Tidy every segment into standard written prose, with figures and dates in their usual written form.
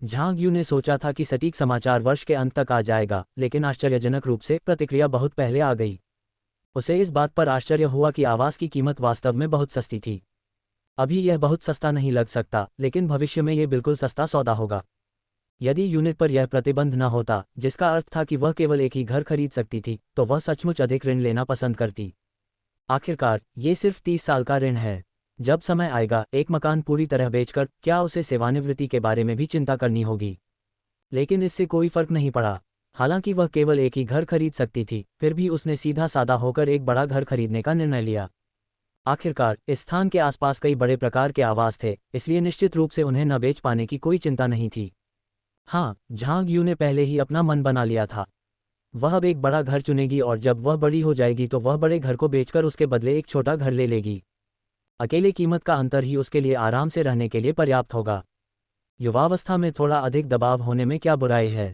Jhang you ने सोचा था कि सटीक समाचार वर्ष के अंत तक आ जाएगा, लेकिन आश्चर्यजनक रूप से प्रतिक्रिया बहुत पहले आ गई। उसे इस बात पर आश्चर्य हुआ कि आवास की कीमत वास्तव में बहुत सस्ती थी। अभी यह बहुत सस्ता नहीं लग सकता, लेकिन भविष्य में यह बिल्कुल सस्ता सौदा होगा। यदि यूनिट पर यह प्रतिबंध न होता, जिसका अर्थ था कि वह केवल एक ही घर खरीद सकती थी, तो वह सचमुच अधिक ऋण लेना पसंद करती। आखिरकार ये सिर्फ 30 साल का ऋण है। जब समय आएगा एक मकान पूरी तरह बेचकर, क्या उसे सेवानिवृत्ति के बारे में भी चिंता करनी होगी? लेकिन इससे कोई फर्क नहीं पड़ा। हालांकि वह केवल एक ही घर खरीद सकती थी, फिर भी उसने सीधा सादा होकर एक बड़ा घर खरीदने का निर्णय लिया। आखिरकार इस स्थान के आसपास कई बड़े प्रकार के आवास थे, इसलिए निश्चित रूप से उन्हें न बेच पाने की कोई चिंता नहीं थी। हाँ, झांग यू ने पहले ही अपना मन बना लिया था। वह अब एक बड़ा घर चुनेगी और जब वह बड़ी हो जाएगी तो वह बड़े घर को बेचकर उसके बदले एक छोटा घर ले लेगी। अकेले कीमत का अंतर ही उसके लिए आराम से रहने के लिए पर्याप्त होगा। युवावस्था में थोड़ा अधिक दबाव होने में क्या बुराई है?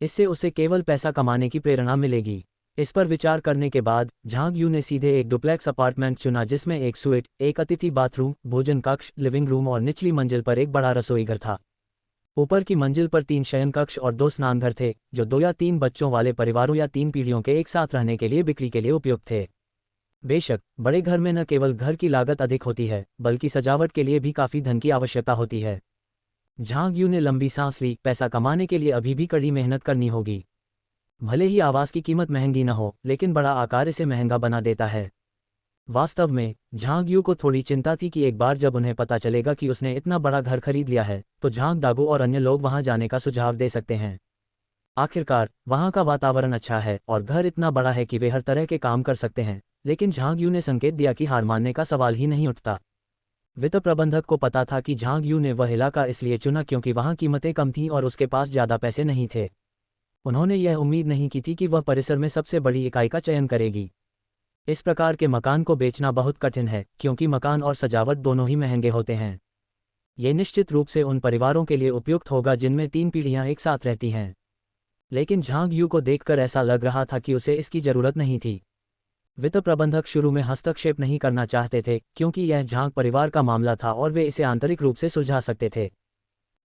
इससे उसे केवल पैसा कमाने की प्रेरणा मिलेगी। इस पर विचार करने के बाद झांग यू ने सीधे एक डुप्लेक्स अपार्टमेंट चुना, जिसमें एक स्वीट, एक अतिथि बाथरूम, भोजन कक्ष, लिविंग रूम और निचली मंजिल पर एक बड़ा रसोई घर था। ऊपर की मंजिल पर 3 शयन कक्ष और 2 स्नानघर थे, जो 2 या 3 बच्चों वाले परिवारों या 3 पीढ़ियों के एक साथ रहने के लिए बिक्री के लिए उपयुक्त थे। बेशक बड़े घर में न केवल घर की लागत अधिक होती है, बल्कि सजावट के लिए भी काफ़ी धन की आवश्यकता होती है। झांग यू ने लंबी सांस ली। पैसा कमाने के लिए अभी भी कड़ी मेहनत करनी होगी। भले ही आवास की कीमत महंगी न हो, लेकिन बड़ा आकार इसे महंगा बना देता है। वास्तव में झांग यू को थोड़ी चिंता थी कि एक बार जब उन्हें पता चलेगा कि उसने इतना बड़ा घर खरीद लिया है, तो झांग दागू और अन्य लोग वहां जाने का सुझाव दे सकते हैं। आखिरकार वहां का वातावरण अच्छा है और घर इतना बड़ा है कि वे हर तरह के काम कर सकते हैं। लेकिन झांग यू ने संकेत दिया कि हार मानने का सवाल ही नहीं उठता। वित्त प्रबंधक को पता था कि झांग यू ने वह इलाका इसलिए चुना क्योंकि वहां कीमतें कम थीं और उसके पास ज़्यादा पैसे नहीं थे। उन्होंने यह उम्मीद नहीं की थी कि वह परिसर में सबसे बड़ी इकाई का चयन करेगी। इस प्रकार के मकान को बेचना बहुत कठिन है, क्योंकि मकान और सजावट दोनों ही महंगे होते हैं। ये निश्चित रूप से उन परिवारों के लिए उपयुक्त होगा जिनमें 3 पीढ़ियां एक साथ रहती हैं। लेकिन झांग यू को देखकर ऐसा लग रहा था कि उसे इसकी जरूरत नहीं थी। वित्त प्रबंधक शुरू में हस्तक्षेप नहीं करना चाहते थे, क्योंकि यह झांग परिवार का मामला था और वे इसे आंतरिक रूप से सुलझा सकते थे।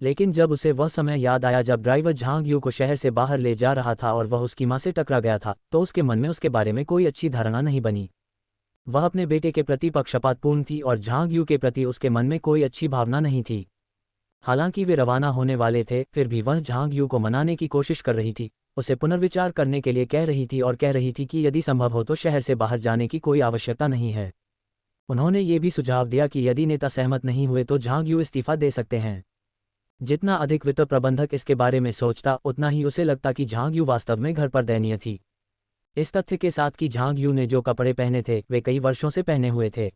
लेकिन जब उसे वह समय याद आया जब ड्राइवर झांग यू को शहर से बाहर ले जा रहा था और वह उसकी मां से टकरा गया था, तो उसके मन में उसके बारे में कोई अच्छी धारणा नहीं बनी। वह अपने बेटे के प्रति पक्षपातपूर्ण थी और झांग यू के प्रति उसके मन में कोई अच्छी भावना नहीं थी। हालांकि वे रवाना होने वाले थे, फिर भी वह झांग यू को मनाने की कोशिश कर रही थी, उसे पुनर्विचार करने के लिए कह रही थी और कह रही थी कि यदि संभव हो तो शहर से बाहर जाने की कोई आवश्यकता नहीं है। उन्होंने ये भी सुझाव दिया कि यदि नेता सहमत नहीं हुए तो झांग यू इस्तीफा दे सकते हैं। जितना अधिक वित्त प्रबंधक इसके बारे में सोचता, उतना ही उसे लगता कि झांग यू वास्तव में घर पर दयनीय थी। इस तथ्य के साथ कि झांग यू ने जो कपड़े पहने थे वे कई वर्षों से पहने हुए थे।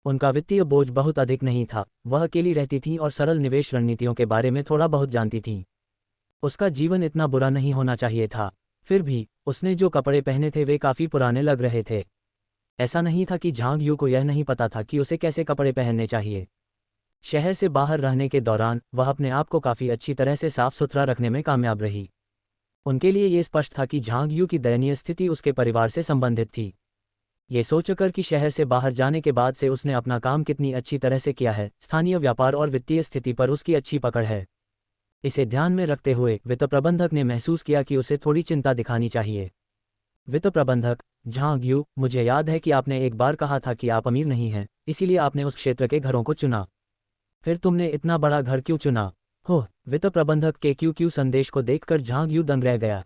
उनका वित्तीय बोझ बहुत अधिक नहीं था, वह अकेली रहती थी और सरल निवेश रणनीतियों के बारे में थोड़ा बहुत जानती थी। उसका जीवन इतना बुरा नहीं होना चाहिए था। फिर भी उसने जो कपड़े पहने थे वे काफ़ी पुराने लग रहे थे। ऐसा नहीं था कि झांग यू को यह नहीं पता था कि उसे कैसे कपड़े पहनने चाहिए। शहर से बाहर रहने के दौरान वह अपने आप को काफ़ी अच्छी तरह से साफ सुथरा रखने में कामयाब रही। उनके लिए ये स्पष्ट था कि झांग यू की दयनीय स्थिति उसके परिवार से संबंधित थी। ये सोचकर कि शहर से बाहर जाने के बाद से उसने अपना काम कितनी अच्छी तरह से किया है, स्थानीय व्यापार और वित्तीय स्थिति पर उसकी अच्छी पकड़ है, इसे ध्यान में रखते हुए वित्त प्रबंधक ने महसूस किया कि उसे थोड़ी चिंता दिखानी चाहिए। वित्त प्रबंधक: झांग यू, मुझे याद है कि आपने एक बार कहा था कि आप अमीर नहीं हैं, इसीलिए आपने उस क्षेत्र के घरों को चुना। फिर तुमने इतना बड़ा घर क्यों चुना? हो, वित्त प्रबंधक के क्यू संदेश को देखकर झांग यू दंग रह गया।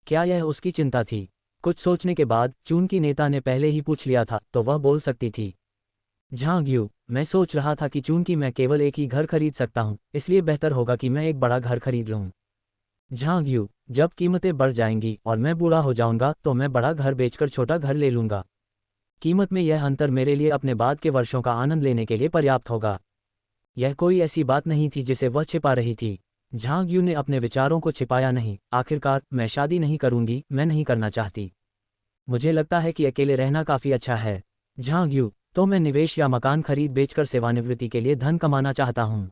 क्या यह उसकी चिंता थी? कुछ सोचने के बाद चून की नेता ने पहले ही पूछ लिया था, तो वह बोल सकती थी। झांग यू, मैं सोच रहा था कि चूंकि मैं केवल एक ही घर खरीद सकता हूं, इसलिए बेहतर होगा कि मैं एक बड़ा घर खरीद लूं। झांग यू, जब कीमतें बढ़ जाएंगी और मैं बूढ़ा हो जाऊंगा तो मैं बड़ा घर बेचकर छोटा घर ले लूंगा। कीमत में यह अंतर मेरे लिए अपने बाद के वर्षों का आनंद लेने के लिए पर्याप्त होगा। यह कोई ऐसी बात नहीं थी जिसे वह छिपा रही थी। झांग यू ने अपने विचारों को छिपाया नहीं। आखिरकार, मैं शादी नहीं करूंगी, मैं नहीं करना चाहती। मुझे लगता है कि अकेले रहना काफ़ी अच्छा है। झांग यू, तो मैं निवेश या मकान खरीद बेचकर सेवानिवृत्ति के लिए धन कमाना चाहता हूँ।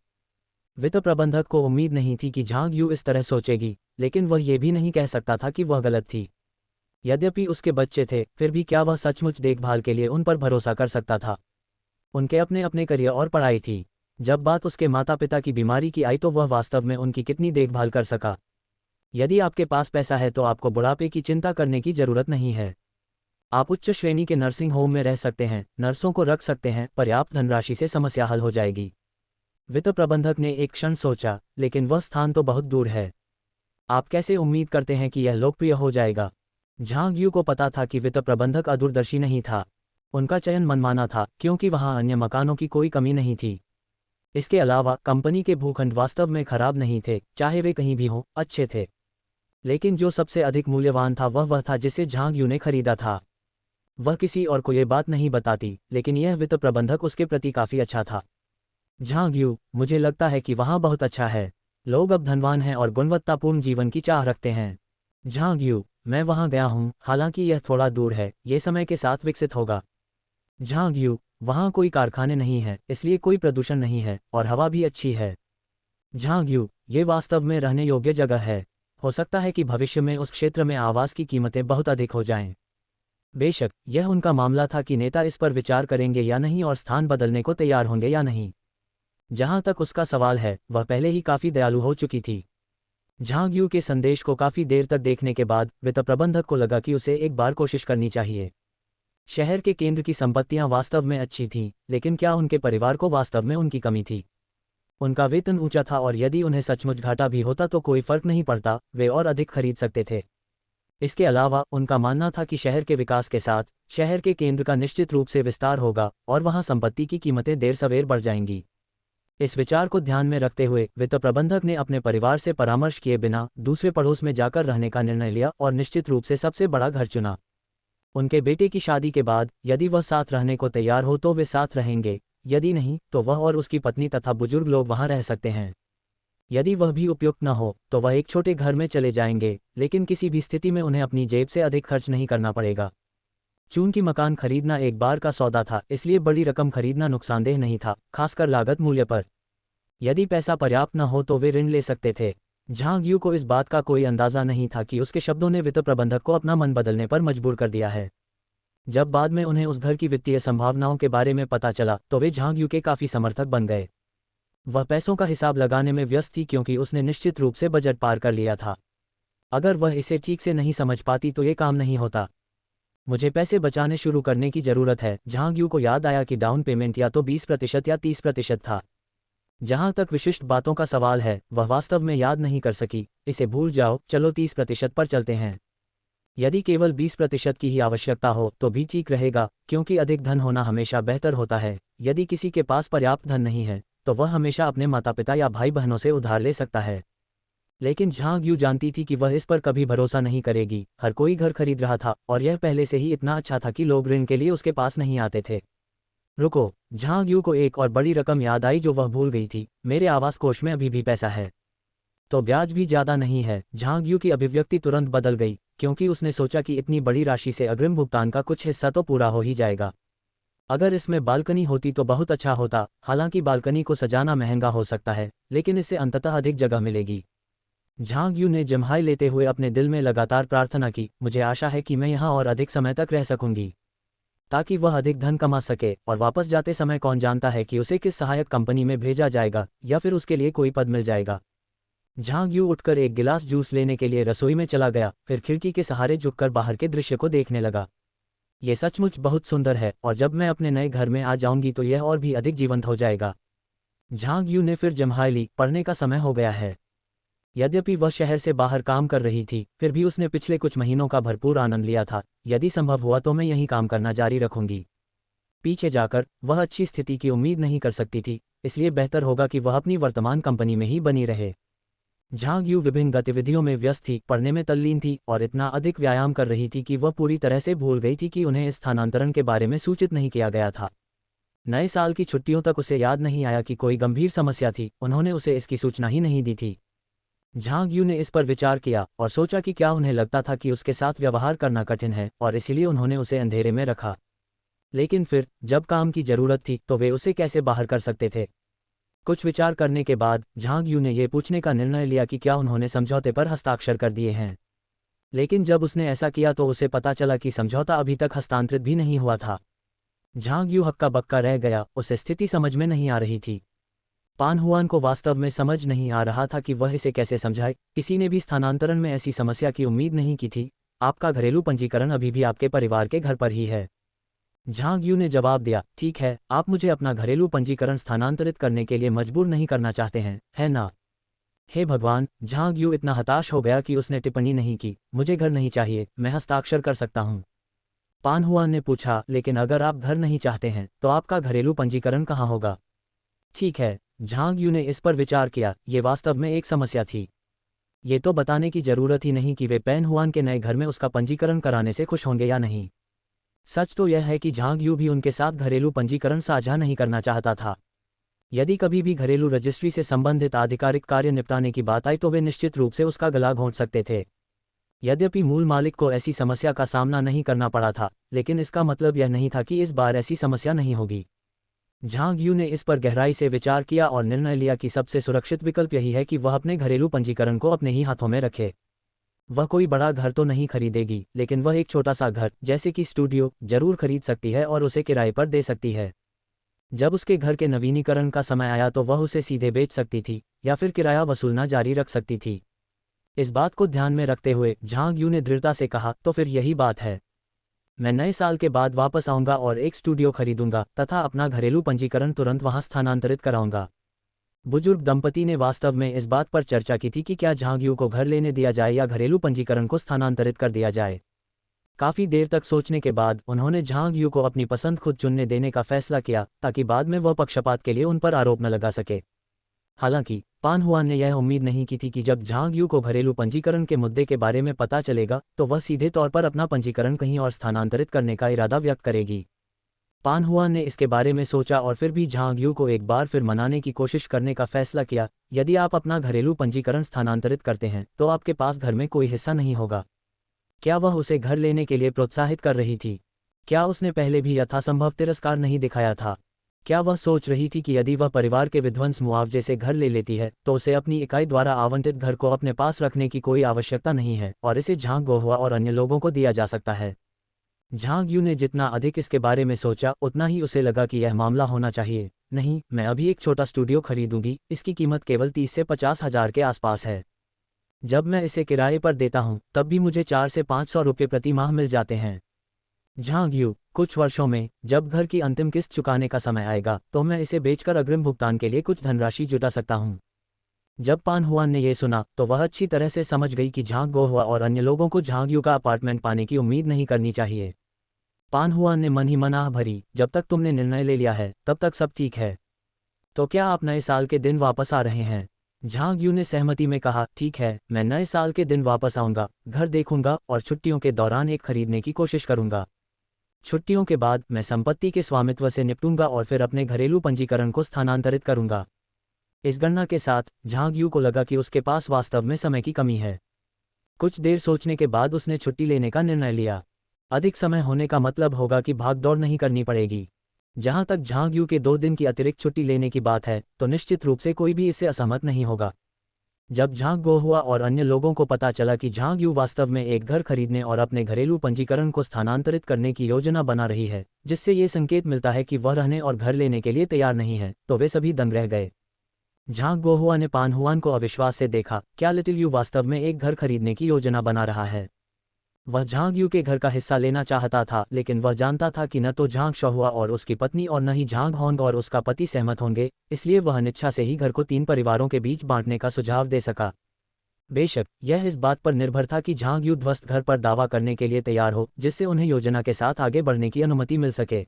वित्त प्रबंधक को उम्मीद नहीं थी कि झांग यू इस तरह सोचेगी, लेकिन वह ये भी नहीं कह सकता था कि वह गलत थी। यद्यपि उसके बच्चे थे, फिर भी क्या वह सचमुच देखभाल के लिए उन पर भरोसा कर सकता था? उनके अपने अपने करियर और पढ़ाई थी। जब बात उसके माता पिता की बीमारी की आई तो वह वास्तव में उनकी कितनी देखभाल कर सका। यदि आपके पास पैसा है तो आपको बुढ़ापे की चिंता करने की जरूरत नहीं है। आप उच्च श्रेणी के नर्सिंग होम में रह सकते हैं, नर्सों को रख सकते हैं, पर्याप्त धनराशि से समस्या हल हो जाएगी। वित्त प्रबंधक ने एक क्षण सोचा, लेकिन वह स्थान तो बहुत दूर है। आप कैसे उम्मीद करते हैं कि यह लोकप्रिय हो जाएगा? झांग यू को पता था कि वित्त प्रबंधक अदूरदर्शी नहीं था। उनका चयन मनमाना था क्योंकि वहां अन्य मकानों की कोई कमी नहीं थी। इसके अलावा कंपनी के भूखंड वास्तव में खराब नहीं थे, चाहे वे कहीं भी हों, अच्छे थे। लेकिन जो सबसे अधिक मूल्यवान था वह था जिसे झांग यू ने खरीदा था। वह किसी और को ये बात नहीं बताती, लेकिन यह वित्त प्रबंधक उसके प्रति काफी अच्छा था। झांग यू, मुझे लगता है कि वहाँ बहुत अच्छा है। लोग अब धनवान हैं और गुणवत्तापूर्ण जीवन की चाह रखते हैं। झांग यू, मैं वहाँ गया हूँ, हालांकि यह थोड़ा दूर है, ये समय के साथ विकसित होगा। झांग यू, वहाँ कोई कारखाने नहीं है, इसलिए कोई प्रदूषण नहीं है, और हवा भी अच्छी है। झांग यू, ये वास्तव में रहने योग्य जगह है। हो सकता है कि भविष्य में उस क्षेत्र में आवास की कीमतें बहुत अधिक हो जाएं। बेशक, यह उनका मामला था कि नेता इस पर विचार करेंगे या नहीं और स्थान बदलने को तैयार होंगे या नहीं। जहां तक उसका सवाल है, वह पहले ही काफी दयालु हो चुकी थी। झांग यू के संदेश को काफी देर तक देखने के बाद वित्त प्रबंधक को लगा कि उसे एक बार कोशिश करनी चाहिए। शहर के केंद्र की संपत्तियां वास्तव में अच्छी थीं, लेकिन क्या उनके परिवार को वास्तव में उनकी कमी थी? उनका वेतन ऊंचा था और यदि उन्हें सचमुच घाटा भी होता तो कोई फर्क नहीं पड़ता, वे और अधिक खरीद सकते थे। इसके अलावा उनका मानना था कि शहर के विकास के साथ शहर के केंद्र का निश्चित रूप से विस्तार होगा और वहां संपत्ति की कीमतें देर सवेर बढ़ जाएंगी। इस विचार को ध्यान में रखते हुए वित्त प्रबंधक ने अपने परिवार से परामर्श किए बिना दूसरे पड़ोस में जाकर रहने का निर्णय लिया और निश्चित रूप से सबसे बड़ा घर चुना। उनके बेटे की शादी के बाद यदि वह साथ रहने को तैयार हो तो वे साथ रहेंगे, यदि नहीं तो वह और उसकी पत्नी तथा बुजुर्ग लोग वहां रह सकते हैं। यदि वह भी उपयुक्त न हो तो वह एक छोटे घर में चले जाएंगे, लेकिन किसी भी स्थिति में उन्हें अपनी जेब से अधिक खर्च नहीं करना पड़ेगा। चूंकि मकान खरीदना एक बार का सौदा था, इसलिए बड़ी रकम खरीदना नुकसानदेह नहीं था, खासकर लागत मूल्य पर। यदि पैसा पर्याप्त न हो तो वे ऋण ले सकते थे। झांग यू को इस बात का कोई अंदाजा नहीं था कि उसके शब्दों ने वित्त प्रबंधक को अपना मन बदलने पर मजबूर कर दिया है। जब बाद में उन्हें उस घर की वित्तीय संभावनाओं के बारे में पता चला तो वे झांग यू के काफी समर्थक बन गए। वह पैसों का हिसाब लगाने में व्यस्त थी क्योंकि उसने निश्चित रूप से बजट पार कर लिया था। अगर वह इसे ठीक से नहीं समझ पाती तो ये काम नहीं होता। मुझे पैसे बचाने शुरू करने की जरूरत है। झांग यू को याद आया कि डाउन पेमेंट या तो 20% या 30% था। जहां तक विशिष्ट बातों का सवाल है, वह वास्तव में याद नहीं कर सकी। इसे भूल जाओ, चलो 30% पर चलते हैं। यदि केवल 20% की ही आवश्यकता हो तो भी ठीक रहेगा, क्योंकि अधिक धन होना हमेशा बेहतर होता है। यदि किसी के पास पर्याप्त धन नहीं है तो वह हमेशा अपने माता पिता या भाई बहनों से उधार ले सकता है। लेकिन झांग यू जानती थी कि वह इस पर कभी भरोसा नहीं करेगी। हर कोई घर खरीद रहा था और यह पहले से ही इतना अच्छा था कि लोग ऋण के लिए उसके पास नहीं आते थे। रुको, झांग यू को एक और बड़ी रकम याद आई जो वह भूल गई थी। मेरे आवास कोष में अभी भी पैसा है, तो ब्याज भी ज्यादा नहीं है। झांग यू की अभिव्यक्ति तुरंत बदल गई, क्योंकि उसने सोचा कि इतनी बड़ी राशि से अग्रिम भुगतान का कुछ हिस्सा तो पूरा हो ही जाएगा। अगर इसमें बालकनी होती तो बहुत अच्छा होता। हालांकि बालकनी को सजाना महंगा हो सकता है, लेकिन इससे अंततः अधिक जगह मिलेगी। झांग यू ने जम्हाई लेते हुए अपने दिल में लगातार प्रार्थना की, मुझे आशा है कि मैं यहाँ और अधिक समय तक रह सकूंगी, ताकि वह अधिक धन कमा सके। और वापस जाते समय कौन जानता है कि उसे किस सहायक कंपनी में भेजा जाएगा या फिर उसके लिए कोई पद मिल जाएगा। झांग यू उठकर एक गिलास जूस लेने के लिए रसोई में चला गया, फिर खिड़की के सहारे झुककर बाहर के दृश्य को देखने लगा। ये सचमुच बहुत सुंदर है और जब मैं अपने नए घर में आ जाऊंगी तो यह और भी अधिक जीवंत हो जाएगा। झांग यू ने फिर जम्हाई ली, पढ़ने का समय हो गया है। यद्यपि वह शहर से बाहर काम कर रही थी, फिर भी उसने पिछले कुछ महीनों का भरपूर आनंद लिया था। यदि संभव हुआ तो मैं यही काम करना जारी रखूंगी। पीछे जाकर वह अच्छी स्थिति की उम्मीद नहीं कर सकती थी, इसलिए बेहतर होगा कि वह अपनी वर्तमान कंपनी में ही बनी रहे। झांग यू विभिन्न गतिविधियों में व्यस्त थी, पढ़ने में तल्लीन थी और इतना अधिक व्यायाम कर रही थी कि वह पूरी तरह से भूल गई थी कि उन्हें इस स्थानांतरण के बारे में सूचित नहीं किया गया था। नए साल की छुट्टियों तक उसे याद नहीं आया कि कोई गंभीर समस्या थी, उन्होंने उसे इसकी सूचना ही नहीं दी थी। झांग यू ने इस पर विचार किया और सोचा कि क्या उन्हें लगता था कि उसके साथ व्यवहार करना कठिन है और इसीलिए उन्होंने उसे अंधेरे में रखा। लेकिन फिर जब काम की जरूरत थी तो वे उसे कैसे बाहर कर सकते थे? कुछ विचार करने के बाद झांग यू ने यह पूछने का निर्णय लिया कि क्या उन्होंने समझौते पर हस्ताक्षर कर दिए हैं। लेकिन जब उसने ऐसा किया तो उसे पता चला कि समझौता अभी तक हस्तांतरित भी नहीं हुआ था। झांग यू हक्का बक्का रह गया, उसे स्थिति समझ में नहीं आ रही थी। पान हुआन को वास्तव में समझ नहीं आ रहा था कि वह इसे कैसे समझाए। किसी ने भी स्थानांतरण में ऐसी समस्या की उम्मीद नहीं की थी। आपका घरेलू पंजीकरण अभी भी आपके परिवार के घर पर ही है। झांग यू ने जवाब दिया, ठीक है, आप मुझे अपना घरेलू पंजीकरण स्थानांतरित करने के लिए मजबूर नहीं करना चाहते हैं, है ना? हे भगवान! झांग यू इतना हताश हो गया कि उसने टिप्पणी नहीं की। मुझे घर नहीं चाहिए, मैं हस्ताक्षर कर सकता हूँ। पान हुआन ने पूछा, लेकिन अगर आप घर नहीं चाहते हैं तो आपका घरेलू पंजीकरण कहाँ होगा? ठीक है, झांग यू ने इस पर विचार किया। ये वास्तव में एक समस्या थी। ये तो बताने की जरूरत ही नहीं कि वे पैन हुआन के नए घर में उसका पंजीकरण कराने से खुश होंगे या नहीं। सच तो यह है कि झांग यू भी उनके साथ घरेलू पंजीकरण साझा नहीं करना चाहता था। यदि कभी भी घरेलू रजिस्ट्री से संबंधित आधिकारिक कार्य निपटाने की बात आई तो वे निश्चित रूप से उसका गला घोंट सकते थे। यद्यपि मूल मालिक को ऐसी समस्या का सामना नहीं करना पड़ा था, लेकिन इसका मतलब यह नहीं था कि इस बार ऐसी समस्या नहीं होगी। झांग यू ने इस पर गहराई से विचार किया और निर्णय लिया कि सबसे सुरक्षित विकल्प यही है कि वह अपने घरेलू पंजीकरण को अपने ही हाथों में रखे। वह कोई बड़ा घर तो नहीं खरीदेगी, लेकिन वह एक छोटा सा घर, जैसे कि स्टूडियो, जरूर खरीद सकती है और उसे किराए पर दे सकती है। जब उसके घर के नवीनीकरण का समय आया तो वह उसे सीधे बेच सकती थी या फिर किराया वसूलना जारी रख सकती थी। इस बात को ध्यान में रखते हुए झांग यू ने दृढ़ता से कहा, तो फिर यही बात है। मैं नए साल के बाद वापस आऊंगा और एक स्टूडियो खरीदूंगा तथा अपना घरेलू पंजीकरण तुरंत वहां स्थानांतरित कराऊंगा। बुजुर्ग दंपति ने वास्तव में इस बात पर चर्चा की थी कि क्या झांग यू को घर लेने दिया जाए या घरेलू पंजीकरण को स्थानांतरित कर दिया जाए। काफी देर तक सोचने के बाद उन्होंने झांग यू को अपनी पसंद खुद चुनने देने का फैसला किया, ताकि बाद में वह पक्षपात के लिए उन पर आरोप न लगा सके। हालांकि पान हुआन ने यह उम्मीद नहीं की थी कि जब झांग यू को घरेलू पंजीकरण के मुद्दे के बारे में पता चलेगा तो वह सीधे तौर पर अपना पंजीकरण कहीं और स्थानांतरित करने का इरादा व्यक्त करेगी। पान हुआन ने इसके बारे में सोचा और फिर भी झांग यू को एक बार फिर मनाने की कोशिश करने का फैसला किया। यदि आप अपना घरेलू पंजीकरण स्थानांतरित करते हैं तो आपके पास घर में कोई हिस्सा नहीं होगा। क्या वह उसे घर लेने के लिए प्रोत्साहित कर रही थी? क्या उसने पहले भी यथासंभव तिरस्कार नहीं दिखाया था? क्या वह सोच रही थी कि यदि वह परिवार के विध्वंस मुआवजे से घर ले लेती है तो उसे अपनी इकाई द्वारा आवंटित घर को अपने पास रखने की कोई आवश्यकता नहीं है और इसे झांग गोहुआ और अन्य लोगों को दिया जा सकता है? झांग यू ने जितना अधिक इसके बारे में सोचा उतना ही उसे लगा कि यह मामला होना चाहिए। नहीं, मैं अभी एक छोटा स्टूडियो खरीदूंगी, इसकी कीमत केवल 30 से 50 हजार के आसपास है। जब मैं इसे किराए पर देता हूं तब भी मुझे 4 से 500 रुपये प्रति माह मिल जाते हैं। झांग यू, कुछ वर्षों में जब घर की अंतिम किस्त चुकाने का समय आएगा तो मैं इसे बेचकर अग्रिम भुगतान के लिए कुछ धनराशि जुटा सकता हूं। जब पान हुआन ने यह सुना तो वह अच्छी तरह से समझ गई कि झांग गोहुआ और अन्य लोगों को झांग यू का अपार्टमेंट पाने की उम्मीद नहीं करनी चाहिए। पान हुआन ने मन ही मन आह भरी, जब तक तुमने निर्णय ले लिया है तब तक सब ठीक है। तो क्या आप नए साल के दिन वापस आ रहे हैं? झांग यू ने सहमति में कहा, ठीक है, मैं नए साल के दिन वापस आऊंगा, घर देखूंगा और छुट्टियों के दौरान एक खरीदने की कोशिश करूंगा। छुट्टियों के बाद मैं संपत्ति के स्वामित्व से निपटूंगा और फिर अपने घरेलू पंजीकरण को स्थानांतरित करूंगा। इस गणना के साथ झांग यू को लगा कि उसके पास वास्तव में समय की कमी है। कुछ देर सोचने के बाद उसने छुट्टी लेने का निर्णय लिया। अधिक समय होने का मतलब होगा कि भागदौड़ नहीं करनी पड़ेगी। जहां तक झांग यू के 2 दिन की अतिरिक्त छुट्टी लेने की बात है तो निश्चित रूप से कोई भी इससे असहमत नहीं होगा। जब झांग गोहुआ और अन्य लोगों को पता चला कि झांग यू वास्तव में एक घर खरीदने और अपने घरेलू पंजीकरण को स्थानांतरित करने की योजना बना रही है, जिससे ये संकेत मिलता है कि वह रहने और घर लेने के लिए तैयार नहीं है, तो वे सभी दंग रह गए। झांग गोहुआ ने पान हुआन को अविश्वास से देखा। क्या लिटिल यू वास्तव में एक घर खरीदने की योजना बना रहा है? वह झांग यू के घर का हिस्सा लेना चाहता था, लेकिन वह जानता था कि न तो झांग शहुआ और उसकी पत्नी और न ही झांग होंग और उसका पति सहमत होंगे, इसलिए वह अनिच्छा से ही घर को 3 परिवारों के बीच बांटने का सुझाव दे सका। बेशक यह इस बात पर निर्भर था कि झांग यू ध्वस्त घर पर दावा करने के लिए तैयार हो, जिससे उन्हें योजना के साथ आगे बढ़ने की अनुमति मिल सके।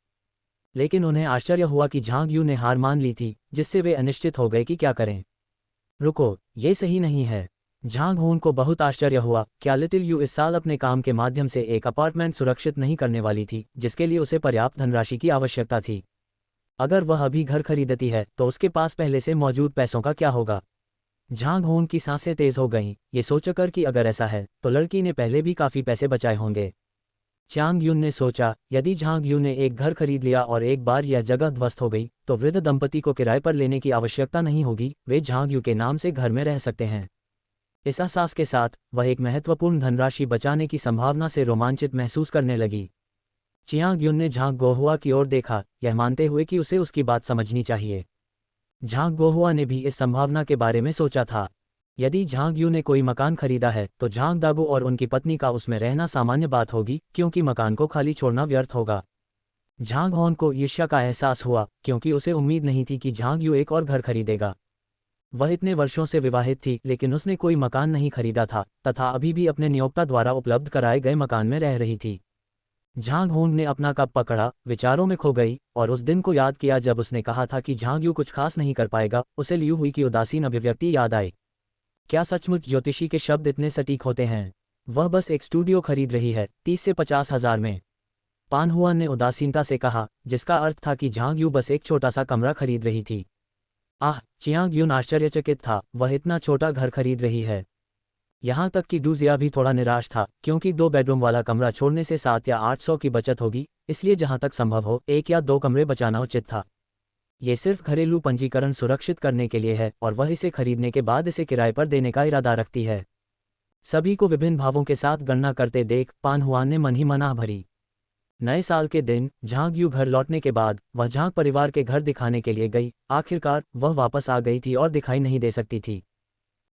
लेकिन उन्हें आश्चर्य हुआ कि झांग यू ने हार मान ली थी, जिससे वे अनिश्चित हो गए कि क्या करें। रुको, ये सही नहीं है। झांग होन को बहुत आश्चर्य हुआ। क्या लिटिल यू इस साल अपने काम के माध्यम से एक अपार्टमेंट सुरक्षित नहीं करने वाली थी, जिसके लिए उसे पर्याप्त धनराशि की आवश्यकता थी? अगर वह अभी घर खरीदती है तो उसके पास पहले से मौजूद पैसों का क्या होगा? झांग होन की सांसें तेज हो गईं, ये सोचकर कि अगर ऐसा है तो लड़की ने पहले भी काफी पैसे बचाए होंगे। चांग यून ने सोचा, यदि झांग यू ने एक घर खरीद लिया और एक बार यह जगह ध्वस्त हो गई तो वृद्ध दंपति को किराए पर लेने की आवश्यकता नहीं होगी, वे झांग यू के नाम से घर में रह सकते हैं। इस एहसास के साथ वह एक महत्वपूर्ण धनराशि बचाने की संभावना से रोमांचित महसूस करने लगी। चियांग युन ने झांग गोहुआ की ओर देखा, यह मानते हुए कि उसे उसकी बात समझनी चाहिए। झांग गोहुआ ने भी इस संभावना के बारे में सोचा था। यदि झांग यू ने कोई मकान खरीदा है तो झांग दागू और उनकी पत्नी का उसमें रहना सामान्य बात होगी, क्योंकि मकान को खाली छोड़ना व्यर्थ होगा। झांग हॉन को ईर्ष्या का एहसास हुआ, क्योंकि उसे उम्मीद नहीं थी कि झांग यू एक और घर खरीदेगा। वह इतने वर्षों से विवाहित थी, लेकिन उसने कोई मकान नहीं खरीदा था तथा अभी भी अपने नियोक्ता द्वारा उपलब्ध कराए गए मकान में रह रही थी। झांग होंग ने अपना कप पकड़ा, विचारों में खो गई और उस दिन को याद किया जब उसने कहा था कि झांग यू कुछ खास नहीं कर पाएगा। उसे लियू हुई की उदासीन अभिव्यक्ति याद आई। क्या सचमुच ज्योतिषी के शब्द इतने सटीक होते हैं? वह बस एक स्टूडियो खरीद रही है, 30 से 50 हजार में। पान हुआन ने उदासीनता से कहा, जिसका अर्थ था कि झांग यू बस एक छोटा सा कमरा खरीद रही थी। आह, चियांग यून आश्चर्यचकित था, वह इतना छोटा घर खरीद रही है। यहाँ तक कि डूजिया भी थोड़ा निराश था, क्योंकि 2 बेडरूम वाला कमरा छोड़ने से 7 या 800 की बचत होगी, इसलिए जहाँ तक संभव हो 1 या 2 कमरे बचाना उचित था। ये सिर्फ घरेलू पंजीकरण सुरक्षित करने के लिए है और वह इसे खरीदने के बाद इसे किराए पर देने का इरादा रखती है। सभी को विभिन्न भावों के साथ गणना करते देख पान हुआन ने मन ही मनाह भरी। नए साल के दिन झांग यू घर लौटने के बाद वह झांग परिवार के घर दिखाने के लिए गई। आखिरकार वह वापस आ गई थी और दिखाई नहीं दे सकती थी।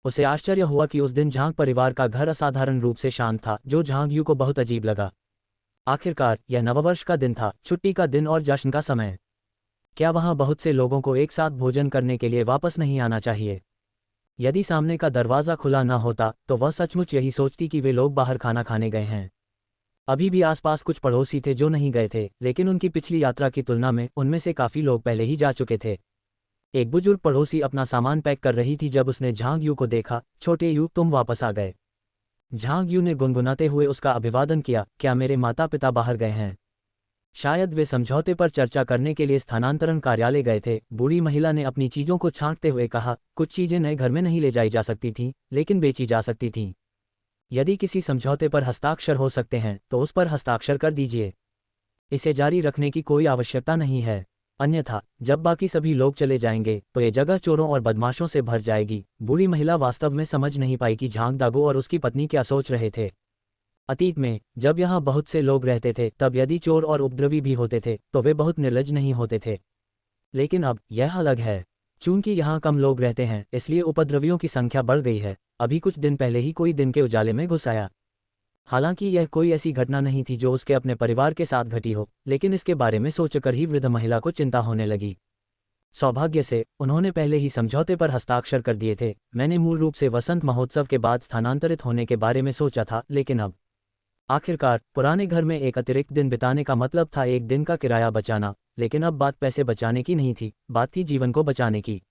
उसे आश्चर्य हुआ कि उस दिन झांग परिवार का घर असाधारण रूप से शांत था, जो झांग यू को बहुत अजीब लगा। आखिरकार यह नववर्ष का दिन था, छुट्टी का दिन और जश्न का समय। क्या वहाँ बहुत से लोगों को एक साथ भोजन करने के लिए वापस नहीं आना चाहिए? यदि सामने का दरवाज़ा खुला न होता तो वह सचमुच यही सोचती कि वे लोग बाहर खाना खाने गए हैं। अभी भी आसपास कुछ पड़ोसी थे जो नहीं गए थे, लेकिन उनकी पिछली यात्रा की तुलना में उनमें से काफ़ी लोग पहले ही जा चुके थे। एक बुजुर्ग पड़ोसी अपना सामान पैक कर रही थी जब उसने झांग यू को देखा। छोटे यू, तुम वापस आ गए। झांग यू ने गुनगुनाते हुए उसका अभिवादन किया। क्या मेरे माता पिता बाहर गए हैं? शायद वे समझौते पर चर्चा करने के लिए स्थानांतरण कार्यालय गए थे। बूढ़ी महिला ने अपनी चीज़ों को छांटते हुए कहा, कुछ चीज़ें नए घर में नहीं ले जाई जा सकती थीं, लेकिन बेची जा सकती थीं। यदि किसी समझौते पर हस्ताक्षर हो सकते हैं तो उस पर हस्ताक्षर कर दीजिए। इसे जारी रखने की कोई आवश्यकता नहीं है, अन्यथा जब बाकी सभी लोग चले जाएंगे तो ये जगह चोरों और बदमाशों से भर जाएगी। बूढ़ी महिला वास्तव में समझ नहीं पाई कि झांग दागू और उसकी पत्नी क्या सोच रहे थे। अतीत में जब यहाँ बहुत से लोग रहते थे तब यदि चोर और उपद्रवी भी होते थे तो वे बहुत निर्लज नहीं होते थे, लेकिन अब यह अलग है। चूंकि यहाँ कम लोग रहते हैं, इसलिए उपद्रवियों की संख्या बढ़ गई है। अभी कुछ दिन पहले ही कोई दिन के उजाले में घुस आया। हालांकि यह कोई ऐसी घटना नहीं थी जो उसके अपने परिवार के साथ घटी हो, लेकिन इसके बारे में सोचकर ही वृद्ध महिला को चिंता होने लगी। सौभाग्य से उन्होंने पहले ही समझौते पर हस्ताक्षर कर दिए थे। मैंने मूल रूप से वसंत महोत्सव के बाद स्थानांतरित होने के बारे में सोचा था, लेकिन अब आखिरकार पुराने घर में एक अतिरिक्त दिन बिताने का मतलब था एक दिन का किराया बचाना। लेकिन अब बात पैसे बचाने की नहीं थी, बात थी जीवन को बचाने की।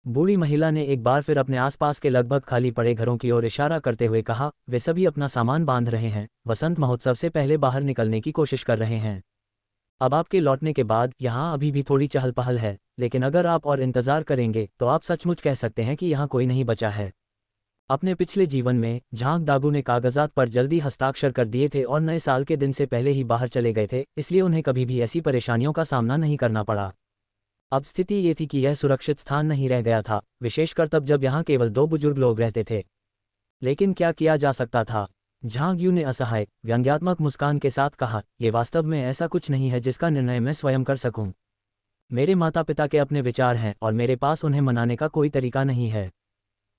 बूढ़ी महिला ने एक बार फिर अपने आसपास के लगभग खाली पड़े घरों की ओर इशारा करते हुए कहा, वे सभी अपना सामान बांध रहे हैं, वसंत महोत्सव से पहले बाहर निकलने की कोशिश कर रहे हैं। अब आपके लौटने के बाद यहाँ अभी भी थोड़ी चहल पहल है, लेकिन अगर आप और इंतजार करेंगे तो आप सचमुच कह सकते हैं कि यहाँ कोई नहीं बचा है। अपने पिछले जीवन में झांग दागू ने कागजात पर जल्दी हस्ताक्षर कर दिए थे और नए साल के दिन से पहले ही बाहर चले गए थे, इसलिए उन्हें कभी भी ऐसी परेशानियों का सामना नहीं करना पड़ा। अब स्थिति ये थी कि यह सुरक्षित स्थान नहीं रह गया था, विशेषकर तब जब यहाँ केवल 2 बुजुर्ग लोग रहते थे। लेकिन क्या किया जा सकता था? झांग यू ने असहाय व्यंग्यात्मक मुस्कान के साथ कहा, ये वास्तव में ऐसा कुछ नहीं है जिसका निर्णय मैं स्वयं कर सकूं। मेरे माता पिता के अपने विचार हैं और मेरे पास उन्हें मनाने का कोई तरीका नहीं है।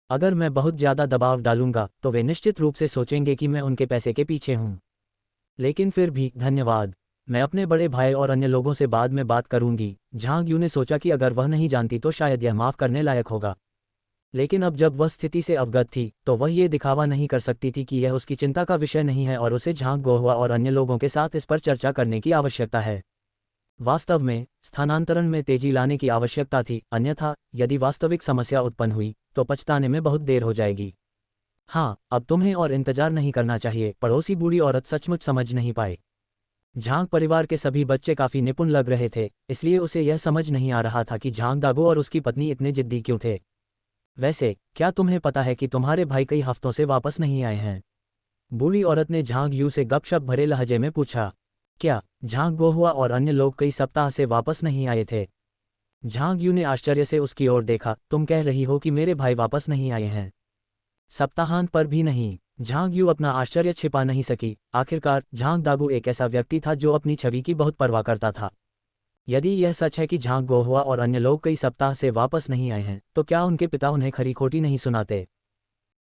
अगर मैं बहुत ज़्यादा दबाव डालूंगा तो वे निश्चित रूप से सोचेंगे कि मैं उनके पैसे के पीछे हूं। लेकिन फिर भी धन्यवाद, मैं अपने बड़े भाई और अन्य लोगों से बाद में बात करूंगी। झांग यू ने सोचा कि अगर वह नहीं जानती तो शायद यह माफ़ करने लायक होगा, लेकिन अब जब वह स्थिति से अवगत थी तो वह ये दिखावा नहीं कर सकती थी कि यह उसकी चिंता का विषय नहीं है और उसे झांग गोहुआ और अन्य लोगों के साथ इस पर चर्चा करने की आवश्यकता है। वास्तव में स्थानांतरण में तेजी लाने की आवश्यकता थी, अन्यथा यदि वास्तविक समस्या उत्पन्न हुई तो पछताने में बहुत देर हो जाएगी। हाँ, अब तुम्हें और इंतजार नहीं करना चाहिए, पड़ोसी बूढ़ी औरत सचमुच समझ नहीं पाई। झांग परिवार के सभी बच्चे काफ़ी निपुण लग रहे थे, इसलिए उसे यह समझ नहीं आ रहा था कि झांग दागो और उसकी पत्नी इतने जिद्दी क्यों थे। वैसे क्या तुम्हें पता है कि तुम्हारे भाई कई हफ्तों से वापस नहीं आए हैं? बूढ़ी औरत ने झांग यू से गपशप भरे लहजे में पूछा। क्या झांग गोहुआ और अन्य लोग कई सप्ताह से वापस नहीं आए थे? झांग यू ने आश्चर्य से उसकी ओर देखा। तुम कह रही हो कि मेरे भाई वापस नहीं आए हैं? सप्ताहांत पर भी नहीं? झांग यू अपना आश्चर्य छिपा नहीं सकी। आखिरकार झांग दागू एक ऐसा व्यक्ति था जो अपनी छवि की बहुत परवाह करता था। यदि यह सच है कि झांग गोहुआ और अन्य लोग कई सप्ताह से वापस नहीं आए हैं, तो क्या उनके पिता उन्हें खरी खोटी नहीं सुनाते?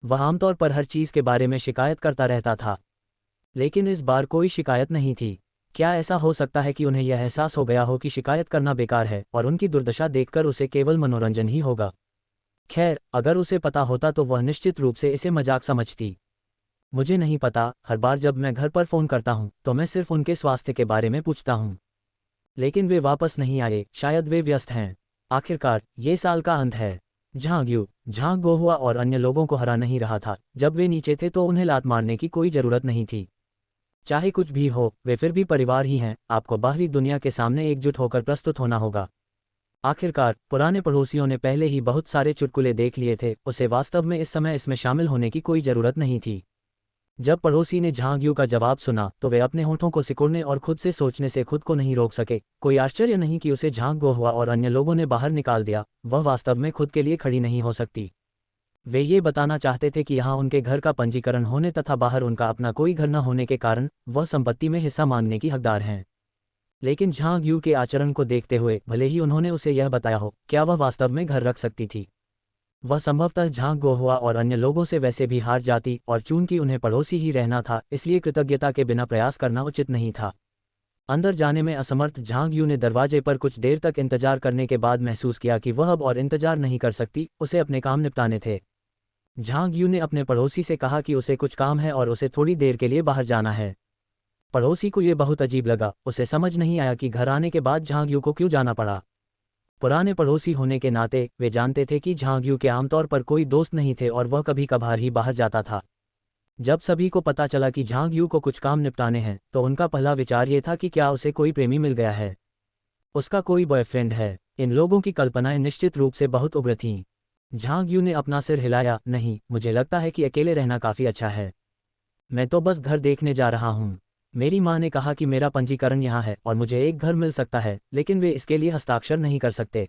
वह आमतौर पर हर चीज़ के बारे में शिकायत करता रहता था, लेकिन इस बार कोई शिकायत नहीं थी। क्या ऐसा हो सकता है कि उन्हें यह एहसास हो गया हो कि शिकायत करना बेकार है और उनकी दुर्दशा देखकर उसे केवल मनोरंजन ही होगा? खैर, अगर उसे पता होता तो वह निश्चित रूप से इसे मजाक समझती। मुझे नहीं पता, हर बार जब मैं घर पर फ़ोन करता हूँ तो मैं सिर्फ उनके स्वास्थ्य के बारे में पूछता हूँ, लेकिन वे वापस नहीं आए, शायद वे व्यस्त हैं। आखिरकार ये साल का अंत है। झांग गोहुआ और अन्य लोगों को हरा नहीं रहा था। जब वे नीचे थे तो उन्हें लात मारने की कोई ज़रूरत नहीं थी। चाहे कुछ भी हो, वे फिर भी परिवार ही हैं। आपको बाहरी दुनिया के सामने एकजुट होकर प्रस्तुत होना होगा। आखिरकार पुराने पड़ोसियों ने पहले ही बहुत सारे चुटकुले देख लिए थे, उसे वास्तव में इस समय इसमें शामिल होने की कोई ज़रूरत नहीं थी। जब पड़ोसी ने झांग का जवाब सुना तो वे अपने होठों को सिकुड़ने और खुद से सोचने से खुद को नहीं रोक सके। कोई आश्चर्य नहीं कि उसे झांग गोहुआ और अन्य लोगों ने बाहर निकाल दिया। वह वास्तव में खुद के लिए खड़ी नहीं हो सकती। वे ये बताना चाहते थे कि यहाँ उनके घर का पंजीकरण होने तथा बाहर उनका अपना कोई घर न होने के कारण वह संपत्ति में हिस्सा मांगने की हकदार हैं। लेकिन झांग के आचरण को देखते हुए, भले ही उन्होंने उसे यह बताया हो, क्या वह वास्तव में घर रख सकती थी? वह संभवतः झांग गोहुआ और अन्य लोगों से वैसे भी हार जाती, और चूंकि उन्हें पड़ोसी ही रहना था, इसलिए कृतज्ञता के बिना प्रयास करना उचित नहीं था। अंदर जाने में असमर्थ झांग ने दरवाजे पर कुछ देर तक इंतजार करने के बाद महसूस किया कि वह अब और इंतजार नहीं कर सकती, उसे अपने काम निपटाने थे। झांग ने अपने पड़ोसी से कहा कि उसे कुछ काम है और उसे थोड़ी देर के लिए बाहर जाना है। पड़ोसी को ये बहुत अजीब लगा। उसे समझ नहीं आया कि घर आने के बाद झांग को क्यों जाना पड़ा। पुराने पड़ोसी होने के नाते वे जानते थे कि झांग के आमतौर पर कोई दोस्त नहीं थे और वह कभी कभार ही बाहर जाता था। जब सभी को पता चला कि झांग को कुछ काम निपटाने हैं, तो उनका पहला विचार ये था कि क्या उसे कोई प्रेमी मिल गया है, उसका कोई बॉयफ्रेंड है। इन लोगों की कल्पनाएं निश्चित रूप से बहुत उग्र थीं। झांग ने अपना सिर हिलाया। नहीं, मुझे लगता है कि अकेले रहना काफ़ी अच्छा है। मैं तो बस घर देखने जा रहा हूँ। मेरी माँ ने कहा कि मेरा पंजीकरण यहाँ है और मुझे एक घर मिल सकता है, लेकिन वे इसके लिए हस्ताक्षर नहीं कर सकते।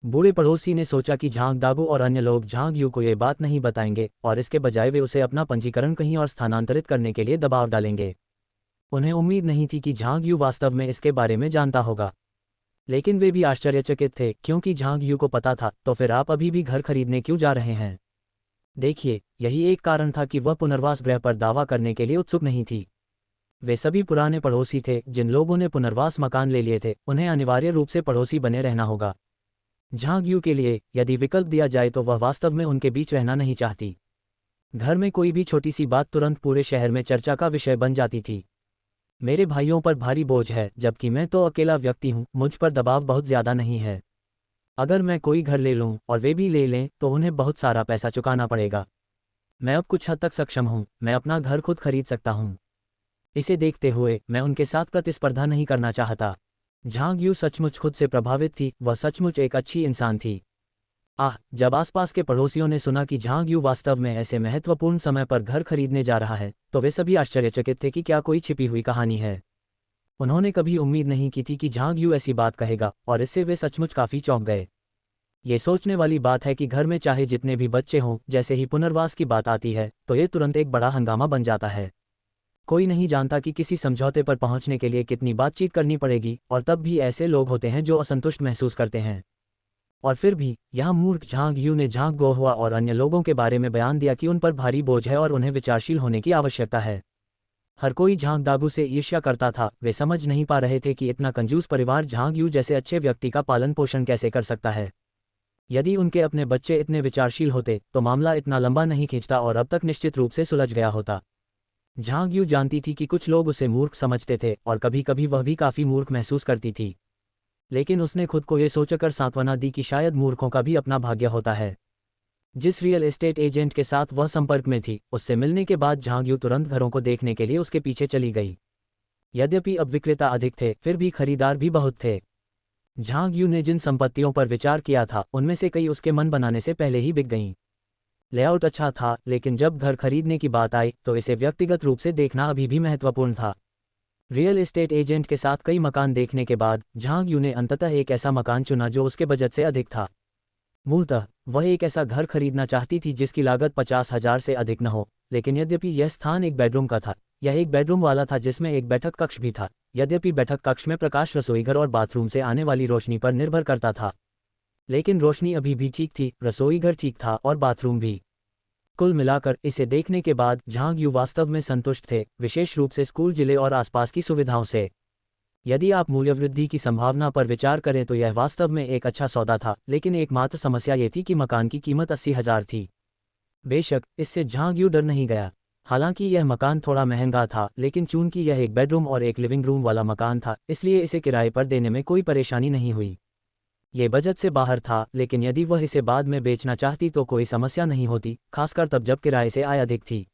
बूढ़े पड़ोसी ने सोचा कि झांग दागू और अन्य लोग झांग को ये बात नहीं बताएंगे और इसके बजाय वे उसे अपना पंजीकरण कहीं और स्थानांतरित करने के लिए दबाव डालेंगे। उन्हें उम्मीद नहीं थी कि झांग वास्तव में इसके बारे में जानता होगा, लेकिन वे भी आश्चर्यचकित थे, क्योंकि झांग को पता था। तो फिर आप अभी भी घर खरीदने क्यों जा रहे हैं? देखिए, यही एक कारण था कि वह पुनर्वास गृह पर दावा करने के लिए उत्सुक नहीं थी। वे सभी पुराने पड़ोसी थे। जिन लोगों ने पुनर्वास मकान ले लिए थे, उन्हें अनिवार्य रूप से पड़ोसी बने रहना होगा। झांग के लिए यदि विकल्प दिया जाए तो वह वास्तव में उनके बीच रहना नहीं चाहती। घर में कोई भी छोटी सी बात तुरंत पूरे शहर में चर्चा का विषय बन जाती थी। मेरे भाइयों पर भारी बोझ है, जबकि मैं तो अकेला व्यक्ति हूँ। मुझ पर दबाव बहुत ज़्यादा नहीं है। अगर मैं कोई घर ले लूँ और वे भी ले लें तो उन्हें बहुत सारा पैसा चुकाना पड़ेगा। मैं अब कुछ हद तक सक्षम हूँ। मैं अपना घर खुद खरीद सकता हूँ। इसे देखते हुए मैं उनके साथ प्रतिस्पर्धा नहीं करना चाहता। झांग सचमुच खुद से प्रभावित थी। वह सचमुच एक अच्छी इंसान थी। जब आसपास के पड़ोसियों ने सुना कि झांग वास्तव में ऐसे महत्वपूर्ण समय पर घर खरीदने जा रहा है, तो वे सभी आश्चर्यचकित थे कि क्या कोई छिपी हुई कहानी है। उन्होंने कभी उम्मीद नहीं की थी कि झांग ऐसी बात कहेगा, और इससे वे सचमुच काफ़ी चौंक गए। ये सोचने वाली बात है कि घर में चाहे जितने भी बच्चे हों, जैसे ही पुनर्वास की बात आती है तो ये तुरंत एक बड़ा हंगामा बन जाता है। कोई नहीं जानता कि किसी समझौते पर पहुंचने के लिए कितनी बातचीत करनी पड़ेगी, और तब भी ऐसे लोग होते हैं जो असंतुष्ट महसूस करते हैं। और फिर भी यहाँ मूर्ख झांग ने झांग गोहुआ और अन्य लोगों के बारे में बयान दिया कि उन पर भारी बोझ है और उन्हें विचारशील होने की आवश्यकता है। हर कोई झांग दागू से ईर्ष्या करता था। वे समझ नहीं पा रहे थे कि इतना कंजूस परिवार झांग जैसे अच्छे व्यक्ति का पालन पोषण कैसे कर सकता है। यदि उनके अपने बच्चे इतने विचारशील होते तो मामला इतना लंबा नहीं खींचता और अब तक निश्चित रूप से सुलझ गया होता। झांग जानती थी कि कुछ लोग उसे मूर्ख समझते थे और कभी कभी वह भी काफ़ी मूर्ख महसूस करती थी, लेकिन उसने खुद को ये सोचकर सांत्वना दी कि शायद मूर्खों का भी अपना भाग्य होता है। जिस रियल एस्टेट एजेंट के साथ वह संपर्क में थी, उससे मिलने के बाद झांग तुरंत घरों को देखने के लिए उसके पीछे चली गई। यद्यपि अब विक्रेता अधिक थे, फिर भी खरीदार भी बहुत थे। झांग ने जिन संपत्तियों पर विचार किया था, उनमें से कई उसके मन बनाने से पहले ही बिक गईं। लेआउट अच्छा था, लेकिन जब घर खरीदने की बात आई तो इसे व्यक्तिगत रूप से देखना अभी भी महत्वपूर्ण था। रियल एस्टेट एजेंट के साथ कई मकान देखने के बाद झांग ने अंततः एक ऐसा मकान चुना जो उसके बजट से अधिक था। मूलतः वह एक ऐसा घर खरीदना चाहती थी जिसकी लागत 50,000 से अधिक न हो, लेकिन यद्यपि यह स्थान एक बेडरूम का था, यह एक बेडरूम वाला था जिसमें एक बैठक कक्ष भी था। यद्यपि बैठक कक्ष में प्रकाश रसोईघर और बाथरूम से आने वाली रोशनी पर निर्भर करता था, लेकिन रोशनी अभी भी ठीक थी, रसोईघर ठीक था और बाथरूम भी। कुल मिलाकर इसे देखने के बाद झांग यू वास्तव में संतुष्ट थे, विशेष रूप से स्कूल, जिले और आसपास की सुविधाओं से। यदि आप मूल्यवृद्धि की संभावना पर विचार करें तो यह वास्तव में एक अच्छा सौदा था, लेकिन एकमात्र समस्या ये थी कि मकान की कीमत 80,000 थी। बेशक इससे झांग यू डर नहीं गया। हालांकि यह मकान थोड़ा महंगा था, लेकिन चूंकि यह एक बेडरूम और एक लिविंग रूम वाला मकान था, इसलिए इसे किराए पर देने में कोई परेशानी नहीं हुई। ये बजट से बाहर था, लेकिन यदि वह इसे बाद में बेचना चाहती तो कोई समस्या नहीं होती, खासकर तब जब किराए से आय अधिक थी।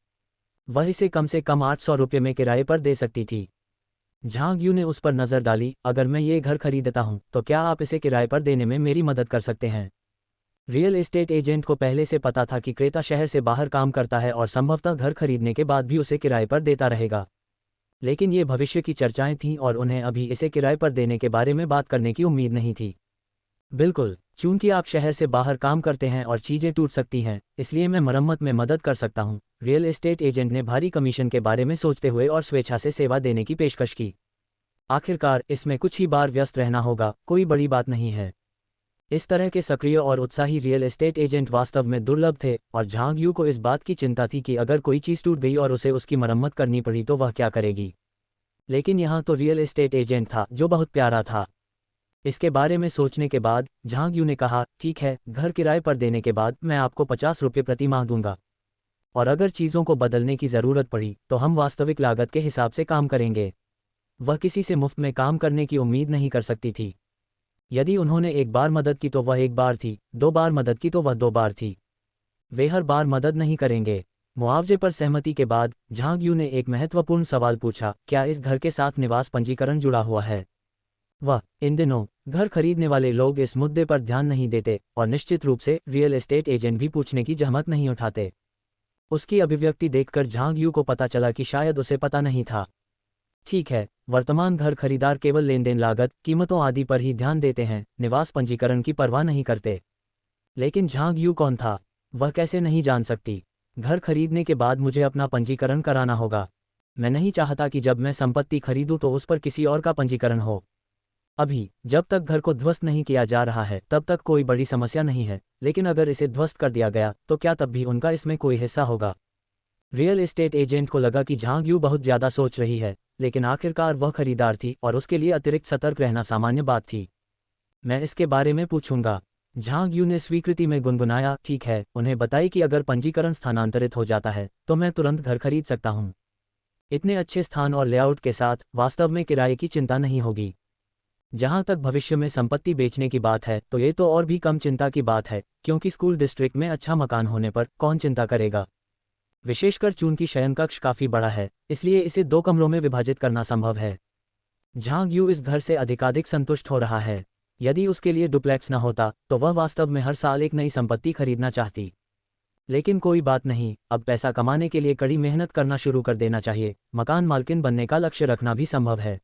वह इसे कम से कम 800 रुपये में किराए पर दे सकती थी। झांग यू ने उस पर नज़र डाली। अगर मैं ये घर खरीदता हूँ तो क्या आप इसे किराए पर देने में मेरी मदद कर सकते हैं? रियल एस्टेट एजेंट को पहले से पता था कि क्रेता शहर से बाहर काम करता है और संभवतः घर खरीदने के बाद भी उसे किराए पर देता रहेगा। लेकिन ये भविष्य की चर्चाएं थीं और उन्हें अभी इसे किराए पर देने के बारे में बात करने की उम्मीद नहीं थी। बिल्कुल, चूंकि आप शहर से बाहर काम करते हैं और चीज़ें टूट सकती हैं, इसलिए मैं मरम्मत में मदद कर सकता हूं। रियल एस्टेट एजेंट ने भारी कमीशन के बारे में सोचते हुए और स्वेच्छा से सेवा देने की पेशकश की। आखिरकार इसमें कुछ ही बार व्यस्त रहना होगा, कोई बड़ी बात नहीं है। इस तरह के सक्रिय और उत्साही रियल एस्टेट एजेंट वास्तव में दुर्लभ थे, और झांग यू को इस बात की चिंता थी कि अगर कोई चीज़ टूट गई और उसे उसकी मरम्मत करनी पड़ी तो वह क्या करेगी। लेकिन यहाँ तो रियल एस्टेट एजेंट था जो बहुत प्यारा था। इसके बारे में सोचने के बाद झांग यू ने कहा, ठीक है, घर किराए पर देने के बाद मैं आपको 50 रुपये प्रति माह दूंगा, और अगर चीज़ों को बदलने की ज़रूरत पड़ी तो हम वास्तविक लागत के हिसाब से काम करेंगे। वह किसी से मुफ्त में काम करने की उम्मीद नहीं कर सकती थी। यदि उन्होंने एक बार मदद की तो वह एक बार थी, 2 बार मदद की तो वह 2 बार थी। वे हर बार मदद नहीं करेंगे। मुआवजे पर सहमति के बाद झांग यू ने एक महत्वपूर्ण सवाल पूछा, क्या इस घर के साथ निवास पंजीकरण जुड़ा हुआ है? वह इन दिनों घर खरीदने वाले लोग इस मुद्दे पर ध्यान नहीं देते, और निश्चित रूप से रियल एस्टेट एजेंट भी पूछने की जहमत नहीं उठाते। उसकी अभिव्यक्ति देखकर झांग यू को पता चला कि शायद उसे पता नहीं था। ठीक है, वर्तमान घर खरीदार केवल लेनदेन लागत, कीमतों आदि पर ही ध्यान देते हैं, निवास पंजीकरण की परवाह नहीं करते। लेकिन झांग यू कौन था? वह कैसे नहीं जान सकती? घर खरीदने के बाद मुझे अपना पंजीकरण कराना होगा। मैं नहीं चाहता कि जब मैं संपत्ति खरीदूं तो उस पर किसी और का पंजीकरण हो। अभी जब तक घर को ध्वस्त नहीं किया जा रहा है तब तक कोई बड़ी समस्या नहीं है, लेकिन अगर इसे ध्वस्त कर दिया गया तो क्या तब भी उनका इसमें कोई हिस्सा होगा? रियल एस्टेट एजेंट को लगा कि झांग यू बहुत ज़्यादा सोच रही है, लेकिन आखिरकार वह खरीदार थी और उसके लिए अतिरिक्त सतर्क रहना सामान्य बात थी। मैं इसके बारे में पूछूंगा। झांग यू ने स्वीकृति में गुनगुनाया, ठीक है, उन्हें बताई कि अगर पंजीकरण स्थानांतरित हो जाता है तो मैं तुरंत घर खरीद सकता हूं। इतने अच्छे स्थान और लेआउट के साथ वास्तव में किराए की चिंता नहीं होगी। जहां तक भविष्य में संपत्ति बेचने की बात है तो ये तो और भी कम चिंता की बात है, क्योंकि स्कूल डिस्ट्रिक्ट में अच्छा मकान होने पर कौन चिंता करेगा। विशेषकर चूंकि शयनकक्ष काफ़ी बड़ा है, इसलिए इसे 2 कमरों में विभाजित करना संभव है। झांग यू इस घर से अधिकाधिक संतुष्ट हो रहा है। यदि उसके लिए डुप्लेक्स न होता तो वह वास्तव में हर साल एक नई संपत्ति खरीदना चाहती। लेकिन कोई बात नहीं, अब पैसा कमाने के लिए कड़ी मेहनत करना शुरू कर देना चाहिए। मकान मालकिन बनने का लक्ष्य रखना भी संभव है।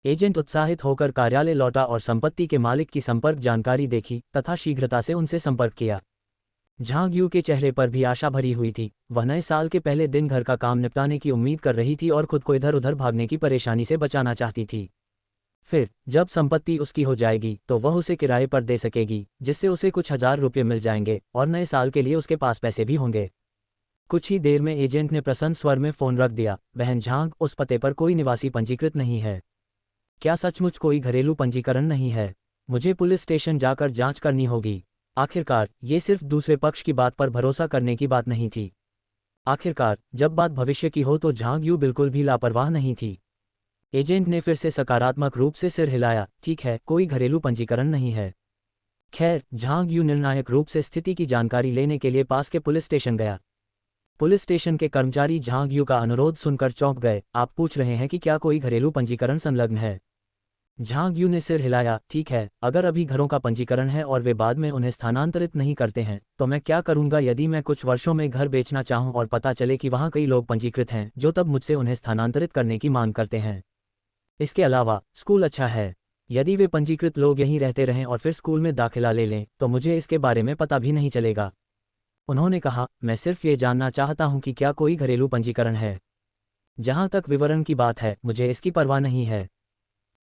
एजेंट उत्साहित होकर कार्यालय लौटा और संपत्ति के मालिक की संपर्क जानकारी देखी तथा शीघ्रता से उनसे संपर्क किया। झांग यू के चेहरे पर भी आशा भरी हुई थी। वह नए साल के पहले दिन घर का काम निपटाने की उम्मीद कर रही थी और खुद को इधर उधर भागने की परेशानी से बचाना चाहती थी। फिर जब संपत्ति उसकी हो जाएगी तो वह उसे किराए पर दे सकेगी, जिससे उसे कुछ हजार रुपये मिल जाएंगे और नए साल के लिए उसके पास पैसे भी होंगे। कुछ ही देर में एजेंट ने प्रसन्न स्वर में फ़ोन रख दिया। बहन झांग, उस पते पर कोई निवासी पंजीकृत नहीं है। क्या सचमुच कोई घरेलू पंजीकरण नहीं है? मुझे पुलिस स्टेशन जाकर जांच करनी होगी। आखिरकार ये सिर्फ दूसरे पक्ष की बात पर भरोसा करने की बात नहीं थी। आखिरकार जब बात भविष्य की हो तो झांग यू बिल्कुल भी लापरवाह नहीं थी। एजेंट ने फिर से सकारात्मक रूप से सिर हिलाया, ठीक है, कोई घरेलू पंजीकरण नहीं है। खैर, झांग यू निर्णायक रूप से स्थिति की जानकारी लेने के लिए पास के पुलिस स्टेशन गया। पुलिस स्टेशन के कर्मचारी झांग यू का अनुरोध सुनकर चौंक गए। आप पूछ रहे हैं कि क्या कोई घरेलू पंजीकरण संलग्न है? झांग यू ने सिर हिलाया, ठीक है, अगर अभी घरों का पंजीकरण है और वे बाद में उन्हें स्थानांतरित नहीं करते हैं तो मैं क्या करूंगा यदि मैं कुछ वर्षों में घर बेचना चाहूं और पता चले कि वहां कई लोग पंजीकृत हैं जो तब मुझसे उन्हें स्थानांतरित करने की मांग करते हैं। इसके अलावा स्कूल अच्छा है। यदि वे पंजीकृत लोग यहीं रहते रहें और फिर स्कूल में दाखिला ले लें तो मुझे इसके बारे में पता भी नहीं चलेगा। उन्होंने कहा, मैं सिर्फ ये जानना चाहता हूं कि क्या कोई घरेलू पंजीकरण है। जहां तक विवरण की बात है, मुझे इसकी परवाह नहीं है।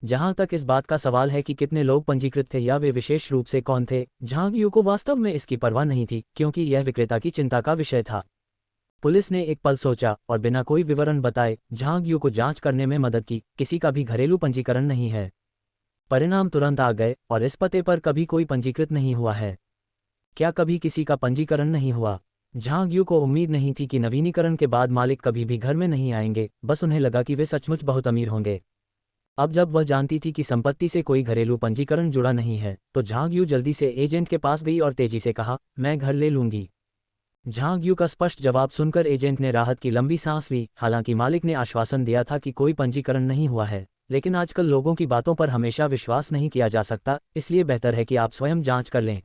जहां तक इस बात का सवाल है कि कितने लोग पंजीकृत थे या वे विशेष रूप से कौन थे, झांग यू को वास्तव में इसकी परवाह नहीं थी, क्योंकि यह विक्रेता की चिंता का विषय था। पुलिस ने एक पल सोचा और बिना कोई विवरण बताए झांग यू को जांच करने में मदद की। किसी का भी घरेलू पंजीकरण नहीं है। परिणाम तुरंत आ गए और इस पते पर कभी कोई पंजीकृत नहीं हुआ है। क्या कभी किसी का पंजीकरण नहीं हुआ? झांग यू को उम्मीद नहीं थी कि नवीनीकरण के बाद मालिक कभी भी घर में नहीं आएंगे, बस उन्हें लगा कि वे सचमुच बहुत अमीर होंगे। अब जब वह जानती थी कि संपत्ति से कोई घरेलू पंजीकरण जुड़ा नहीं है, तो झांग यू जल्दी से एजेंट के पास गई और तेजी से कहा, मैं घर ले लूंगी। झांग यू का स्पष्ट जवाब सुनकर एजेंट ने राहत की लंबी सांस ली। हालांकि मालिक ने आश्वासन दिया था कि कोई पंजीकरण नहीं हुआ है, लेकिन आजकल लोगों की बातों पर हमेशा विश्वास नहीं किया जा सकता, इसलिए बेहतर है कि आप स्वयं जांच कर लें।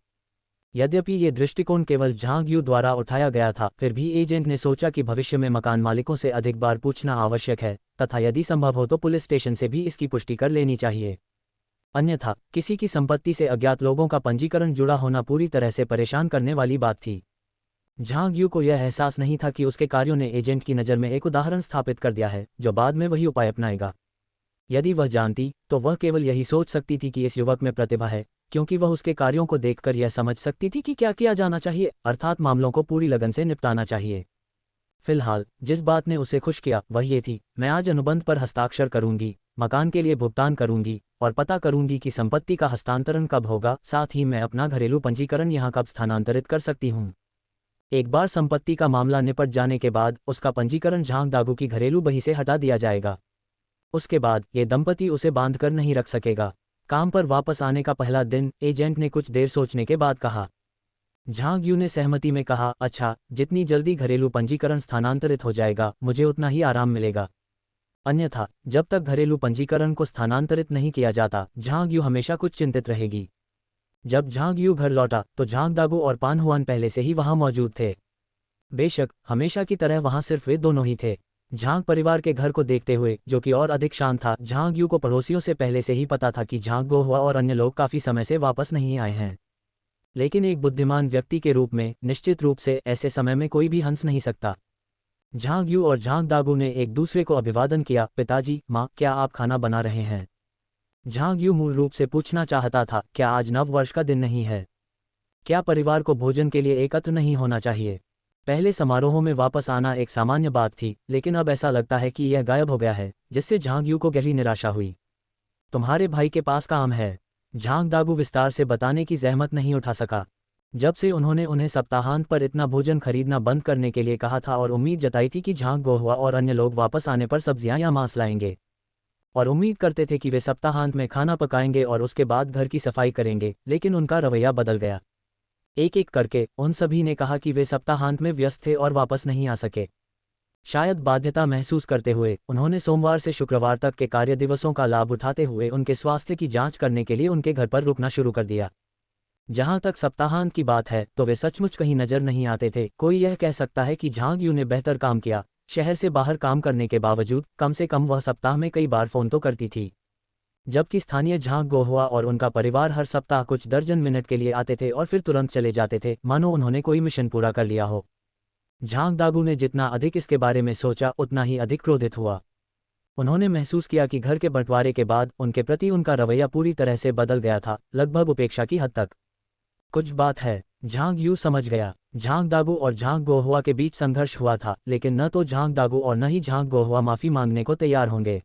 यद्यपि ये दृष्टिकोण केवल झांग यू द्वारा उठाया गया था, फिर भी एजेंट ने सोचा कि भविष्य में मकान मालिकों से अधिक बार पूछना आवश्यक है, तथा यदि संभव हो तो पुलिस स्टेशन से भी इसकी पुष्टि कर लेनी चाहिए। अन्यथा किसी की संपत्ति से अज्ञात लोगों का पंजीकरण जुड़ा होना पूरी तरह से परेशान करने वाली बात थी। झांग यू को यह एहसास नहीं था कि उसके कार्यों ने एजेंट की नज़र में एक उदाहरण स्थापित कर दिया है, जो बाद में वही उपाय अपनाएगा। यदि वह जानती, तो वह केवल यही सोच सकती थी कि इस युवक में प्रतिभा है, क्योंकि वह उसके कार्यों को देखकर यह समझ सकती थी कि क्या किया जाना चाहिए, अर्थात मामलों को पूरी लगन से निपटाना चाहिए। फिलहाल जिस बात ने उसे खुश किया वह ये थी, मैं आज अनुबंध पर हस्ताक्षर करूंगी, मकान के लिए भुगतान करूंगी और पता करूंगी कि संपत्ति का हस्तांतरण कब होगा, साथ ही मैं अपना घरेलू पंजीकरण यहाँ कब स्थानांतरित कर सकती हूँ। एक बार संपत्ति का मामला निपट जाने के बाद उसका पंजीकरण झांग दागू की घरेलू बही से हटा दिया जाएगा। उसके बाद ये दंपति उसे बांधकर नहीं रख सकेगा। काम पर वापस आने का पहला दिन, एजेंट ने कुछ देर सोचने के बाद कहा। झांग यू ने सहमति में कहा, अच्छा, जितनी जल्दी घरेलू पंजीकरण स्थानांतरित हो जाएगा मुझे उतना ही आराम मिलेगा। अन्यथा जब तक घरेलू पंजीकरण को स्थानांतरित नहीं किया जाता, झांग यू हमेशा कुछ चिंतित रहेगी। जब झांग यू घर लौटा तो झांग दागू और पान हुआन पहले से ही वहां मौजूद थे। बेशक हमेशा की तरह वहां सिर्फ वे दोनों ही थे। झांग परिवार के घर को देखते हुए, जो कि और अधिक शांत था, झांग यू को पड़ोसियों से पहले से ही पता था कि झांग गोहुआ और अन्य लोग काफी समय से वापस नहीं आए हैं। लेकिन एक बुद्धिमान व्यक्ति के रूप में निश्चित रूप से ऐसे समय में कोई भी हंस नहीं सकता। झांग यू और झांग दागू ने एक दूसरे को अभिवादन किया। पिताजी, माँ, क्या आप खाना बना रहे हैं? झांग यू मूल रूप से पूछना चाहता था, क्या आज नव वर्ष का दिन नहीं है? क्या परिवार को भोजन के लिए एकत्र नहीं होना चाहिए? पहले समारोह में वापस आना एक सामान्य बात थी, लेकिन अब ऐसा लगता है कि यह गायब हो गया है, जिससे झांग यू को गहरी निराशा हुई। तुम्हारे भाई के पास काम है, झांग दागू विस्तार से बताने की जहमत नहीं उठा सका। जब से उन्होंने उन्हें सप्ताहांत पर इतना भोजन खरीदना बंद करने के लिए कहा था और उम्मीद जताई थी कि झांग गोहुआ और अन्य लोग वापस आने पर सब्जियां या मांस लाएंगे, और उम्मीद करते थे कि वे सप्ताहांत में खाना पकाएंगे और उसके बाद घर की सफाई करेंगे, लेकिन उनका रवैया बदल गया। एक एक करके उन सभी ने कहा कि वे सप्ताहांत में व्यस्त थे और वापस नहीं आ सके। शायद बाध्यता महसूस करते हुए उन्होंने सोमवार से शुक्रवार तक के कार्य दिवसों का लाभ उठाते हुए उनके स्वास्थ्य की जांच करने के लिए उनके घर पर रुकना शुरू कर दिया। जहां तक सप्ताहांत की बात है तो वे सचमुच कहीं नजर नहीं आते थे। कोई यह कह सकता है कि झांग यू ने बेहतर काम किया। शहर से बाहर काम करने के बावजूद कम से कम वह सप्ताह में कई बार फोन तो करती थी, जबकि स्थानीय झांग गोहुआ और उनका परिवार हर सप्ताह कुछ दर्जन मिनट के लिए आते थे और फिर तुरंत चले जाते थे, मानो उन्होंने कोई मिशन पूरा कर लिया हो। झांग दागू ने जितना अधिक इसके बारे में सोचा उतना ही अधिक क्रोधित हुआ। उन्होंने महसूस किया कि घर के बंटवारे के बाद उनके प्रति उनका रवैया पूरी तरह से बदल गया था, लगभग उपेक्षा की हद तक। कुछ बात है, झांग यू समझ गया। झांग दागू और झांग गोहुआ के बीच संघर्ष हुआ था, लेकिन न तो झांग दागू और न ही झांग गोहुआ माफी मांगने को तैयार होंगे।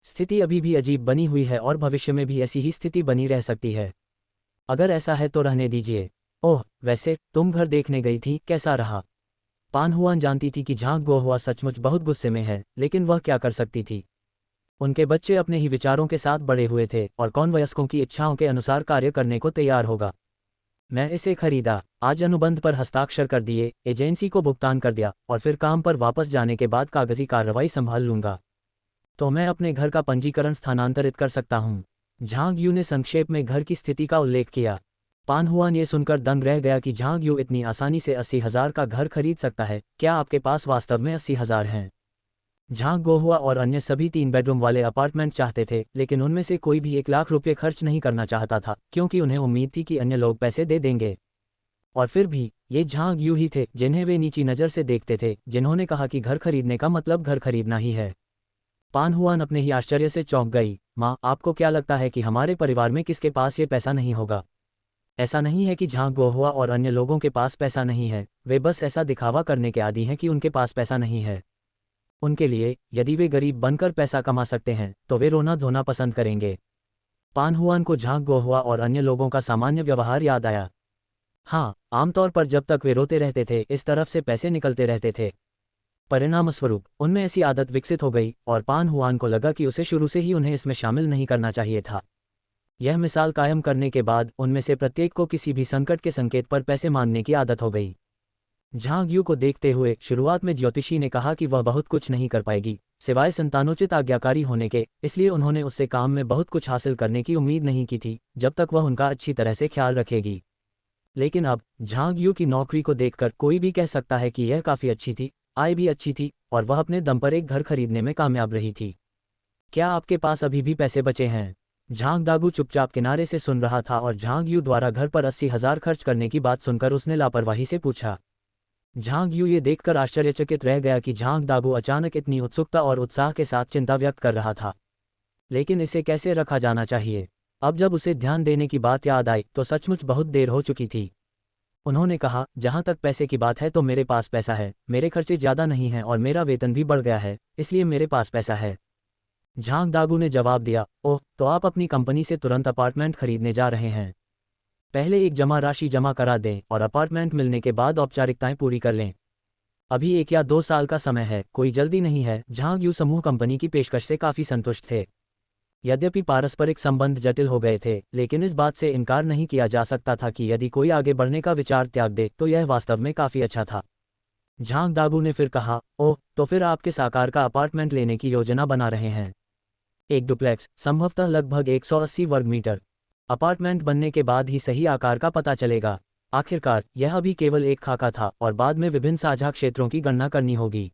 स्थिति अभी भी अजीब बनी हुई है और भविष्य में भी ऐसी ही स्थिति बनी रह सकती है। अगर ऐसा है तो रहने दीजिए। ओह, वैसे तुम घर देखने गई थी, कैसा रहा? पान हुआन जानती थी कि झांग गोहुआ सचमुच बहुत गुस्से में है, लेकिन वह क्या कर सकती थी? उनके बच्चे अपने ही विचारों के साथ बड़े हुए थे और कौन वयस्कों की इच्छाओं के अनुसार कार्य करने को तैयार होगा। मैं इसे खरीदा, आज अनुबंध पर हस्ताक्षर कर दिए, एजेंसी को भुगतान कर दिया और फिर काम पर वापस जाने के बाद कागजी कार्रवाई संभाल लूंगा, तो मैं अपने घर का पंजीकरण स्थानांतरित कर सकता हूँ। झांग यू ने संक्षेप में घर की स्थिति का उल्लेख किया। पान हुआन ये सुनकर दंग रह गया कि झांग यू इतनी आसानी से 80,000 का घर खरीद सकता है। क्या आपके पास वास्तव में 80,000 हैं? झांग गोहुआ और अन्य सभी 3 बेडरूम वाले अपार्टमेंट चाहते थे, लेकिन उनमें से कोई भी 1 लाख रुपये खर्च नहीं करना चाहता था, क्योंकि उन्हें उम्मीद थी कि अन्य लोग पैसे दे देंगे। और फिर भी ये झांग यू ही थे जिन्हें वे नीची नज़र से देखते थे, जिन्होंने कहा कि घर खरीदने का मतलब घर खरीदना ही है। पान हुआन अपने ही आश्चर्य से चौंक गई। माँ, आपको क्या लगता है कि हमारे परिवार में किसके पास ये पैसा नहीं होगा? ऐसा नहीं है कि झांग गोहुआ और अन्य लोगों के पास पैसा नहीं है, वे बस ऐसा दिखावा करने के आदी हैं कि उनके पास पैसा नहीं है। उनके लिए, यदि वे गरीब बनकर पैसा कमा सकते हैं तो वे रोना धोना पसंद करेंगे। पान हुआन को झांग गोहुआ और अन्य लोगों का सामान्य व्यवहार याद आया। हाँ, आमतौर पर जब तक वे रोते रहते थे इस तरफ से पैसे निकलते रहते थे। परिणामस्वरूप उनमें ऐसी आदत विकसित हो गई और पान हुआन को लगा कि उसे शुरू से ही उन्हें इसमें शामिल नहीं करना चाहिए था। यह मिसाल कायम करने के बाद उनमें से प्रत्येक को किसी भी संकट के संकेत पर पैसे मांगने की आदत हो गई। झांग यू को देखते हुए शुरुआत में ज्योतिषी ने कहा कि वह बहुत कुछ नहीं कर पाएगी सिवाय संतानोचित आज्ञाकारी होने के, इसलिए उन्होंने उससे काम में बहुत कुछ हासिल करने की उम्मीद नहीं की थी जब तक वह उनका अच्छी तरह से ख्याल रखेगी। लेकिन अब झांग यू की नौकरी को देखकर कोई भी कह सकता है कि यह काफ़ी अच्छी थी, आय भी अच्छी थी और वह अपने दम पर एक घर खरीदने में कामयाब रही थी। क्या आपके पास अभी भी पैसे बचे हैं? झांग दागू चुपचाप किनारे से सुन रहा था और झांग यू द्वारा घर पर 80,000 खर्च करने की बात सुनकर उसने लापरवाही से पूछा। झांग यू ये देखकर आश्चर्यचकित रह गया कि झांग दागू अचानक इतनी उत्सुकता और उत्साह के साथ चिंता व्यक्त कर रहा था। लेकिन इसे कैसे रखा जाना चाहिए? अब जब उसे ध्यान देने की बात याद आई तो सचमुच बहुत देर हो चुकी थी। उन्होंने कहा, जहाँ तक पैसे की बात है तो मेरे पास पैसा है, मेरे खर्चे ज़्यादा नहीं हैं और मेरा वेतन भी बढ़ गया है, इसलिए मेरे पास पैसा है। झांग दागू ने जवाब दिया, ओह, तो आप अपनी कंपनी से तुरंत अपार्टमेंट खरीदने जा रहे हैं। पहले एक जमा राशि जमा करा दें और अपार्टमेंट मिलने के बाद औपचारिकताएं पूरी कर लें। अभी 1 या 2 साल का समय है, कोई जल्दी नहीं है। झांग यू समूह कंपनी की पेशकश से काफ़ी संतुष्ट थे। यद्यपि पारस्परिक संबंध जटिल हो गए थे, लेकिन इस बात से इनकार नहीं किया जा सकता था कि यदि कोई आगे बढ़ने का विचार त्याग दे तो यह वास्तव में काफ़ी अच्छा था। झांग दागू ने फिर कहा, ओह, तो फिर आप किस आकार का अपार्टमेंट लेने की योजना बना रहे हैं? एक डुप्लेक्स, संभवतः लगभग 180 वर्ग मीटर। अपार्टमेंट बनने के बाद ही सही आकार का पता चलेगा। आखिरकार यह अभी केवल एक खाका था और बाद में विभिन्न साझा क्षेत्रों की गणना करनी होगी।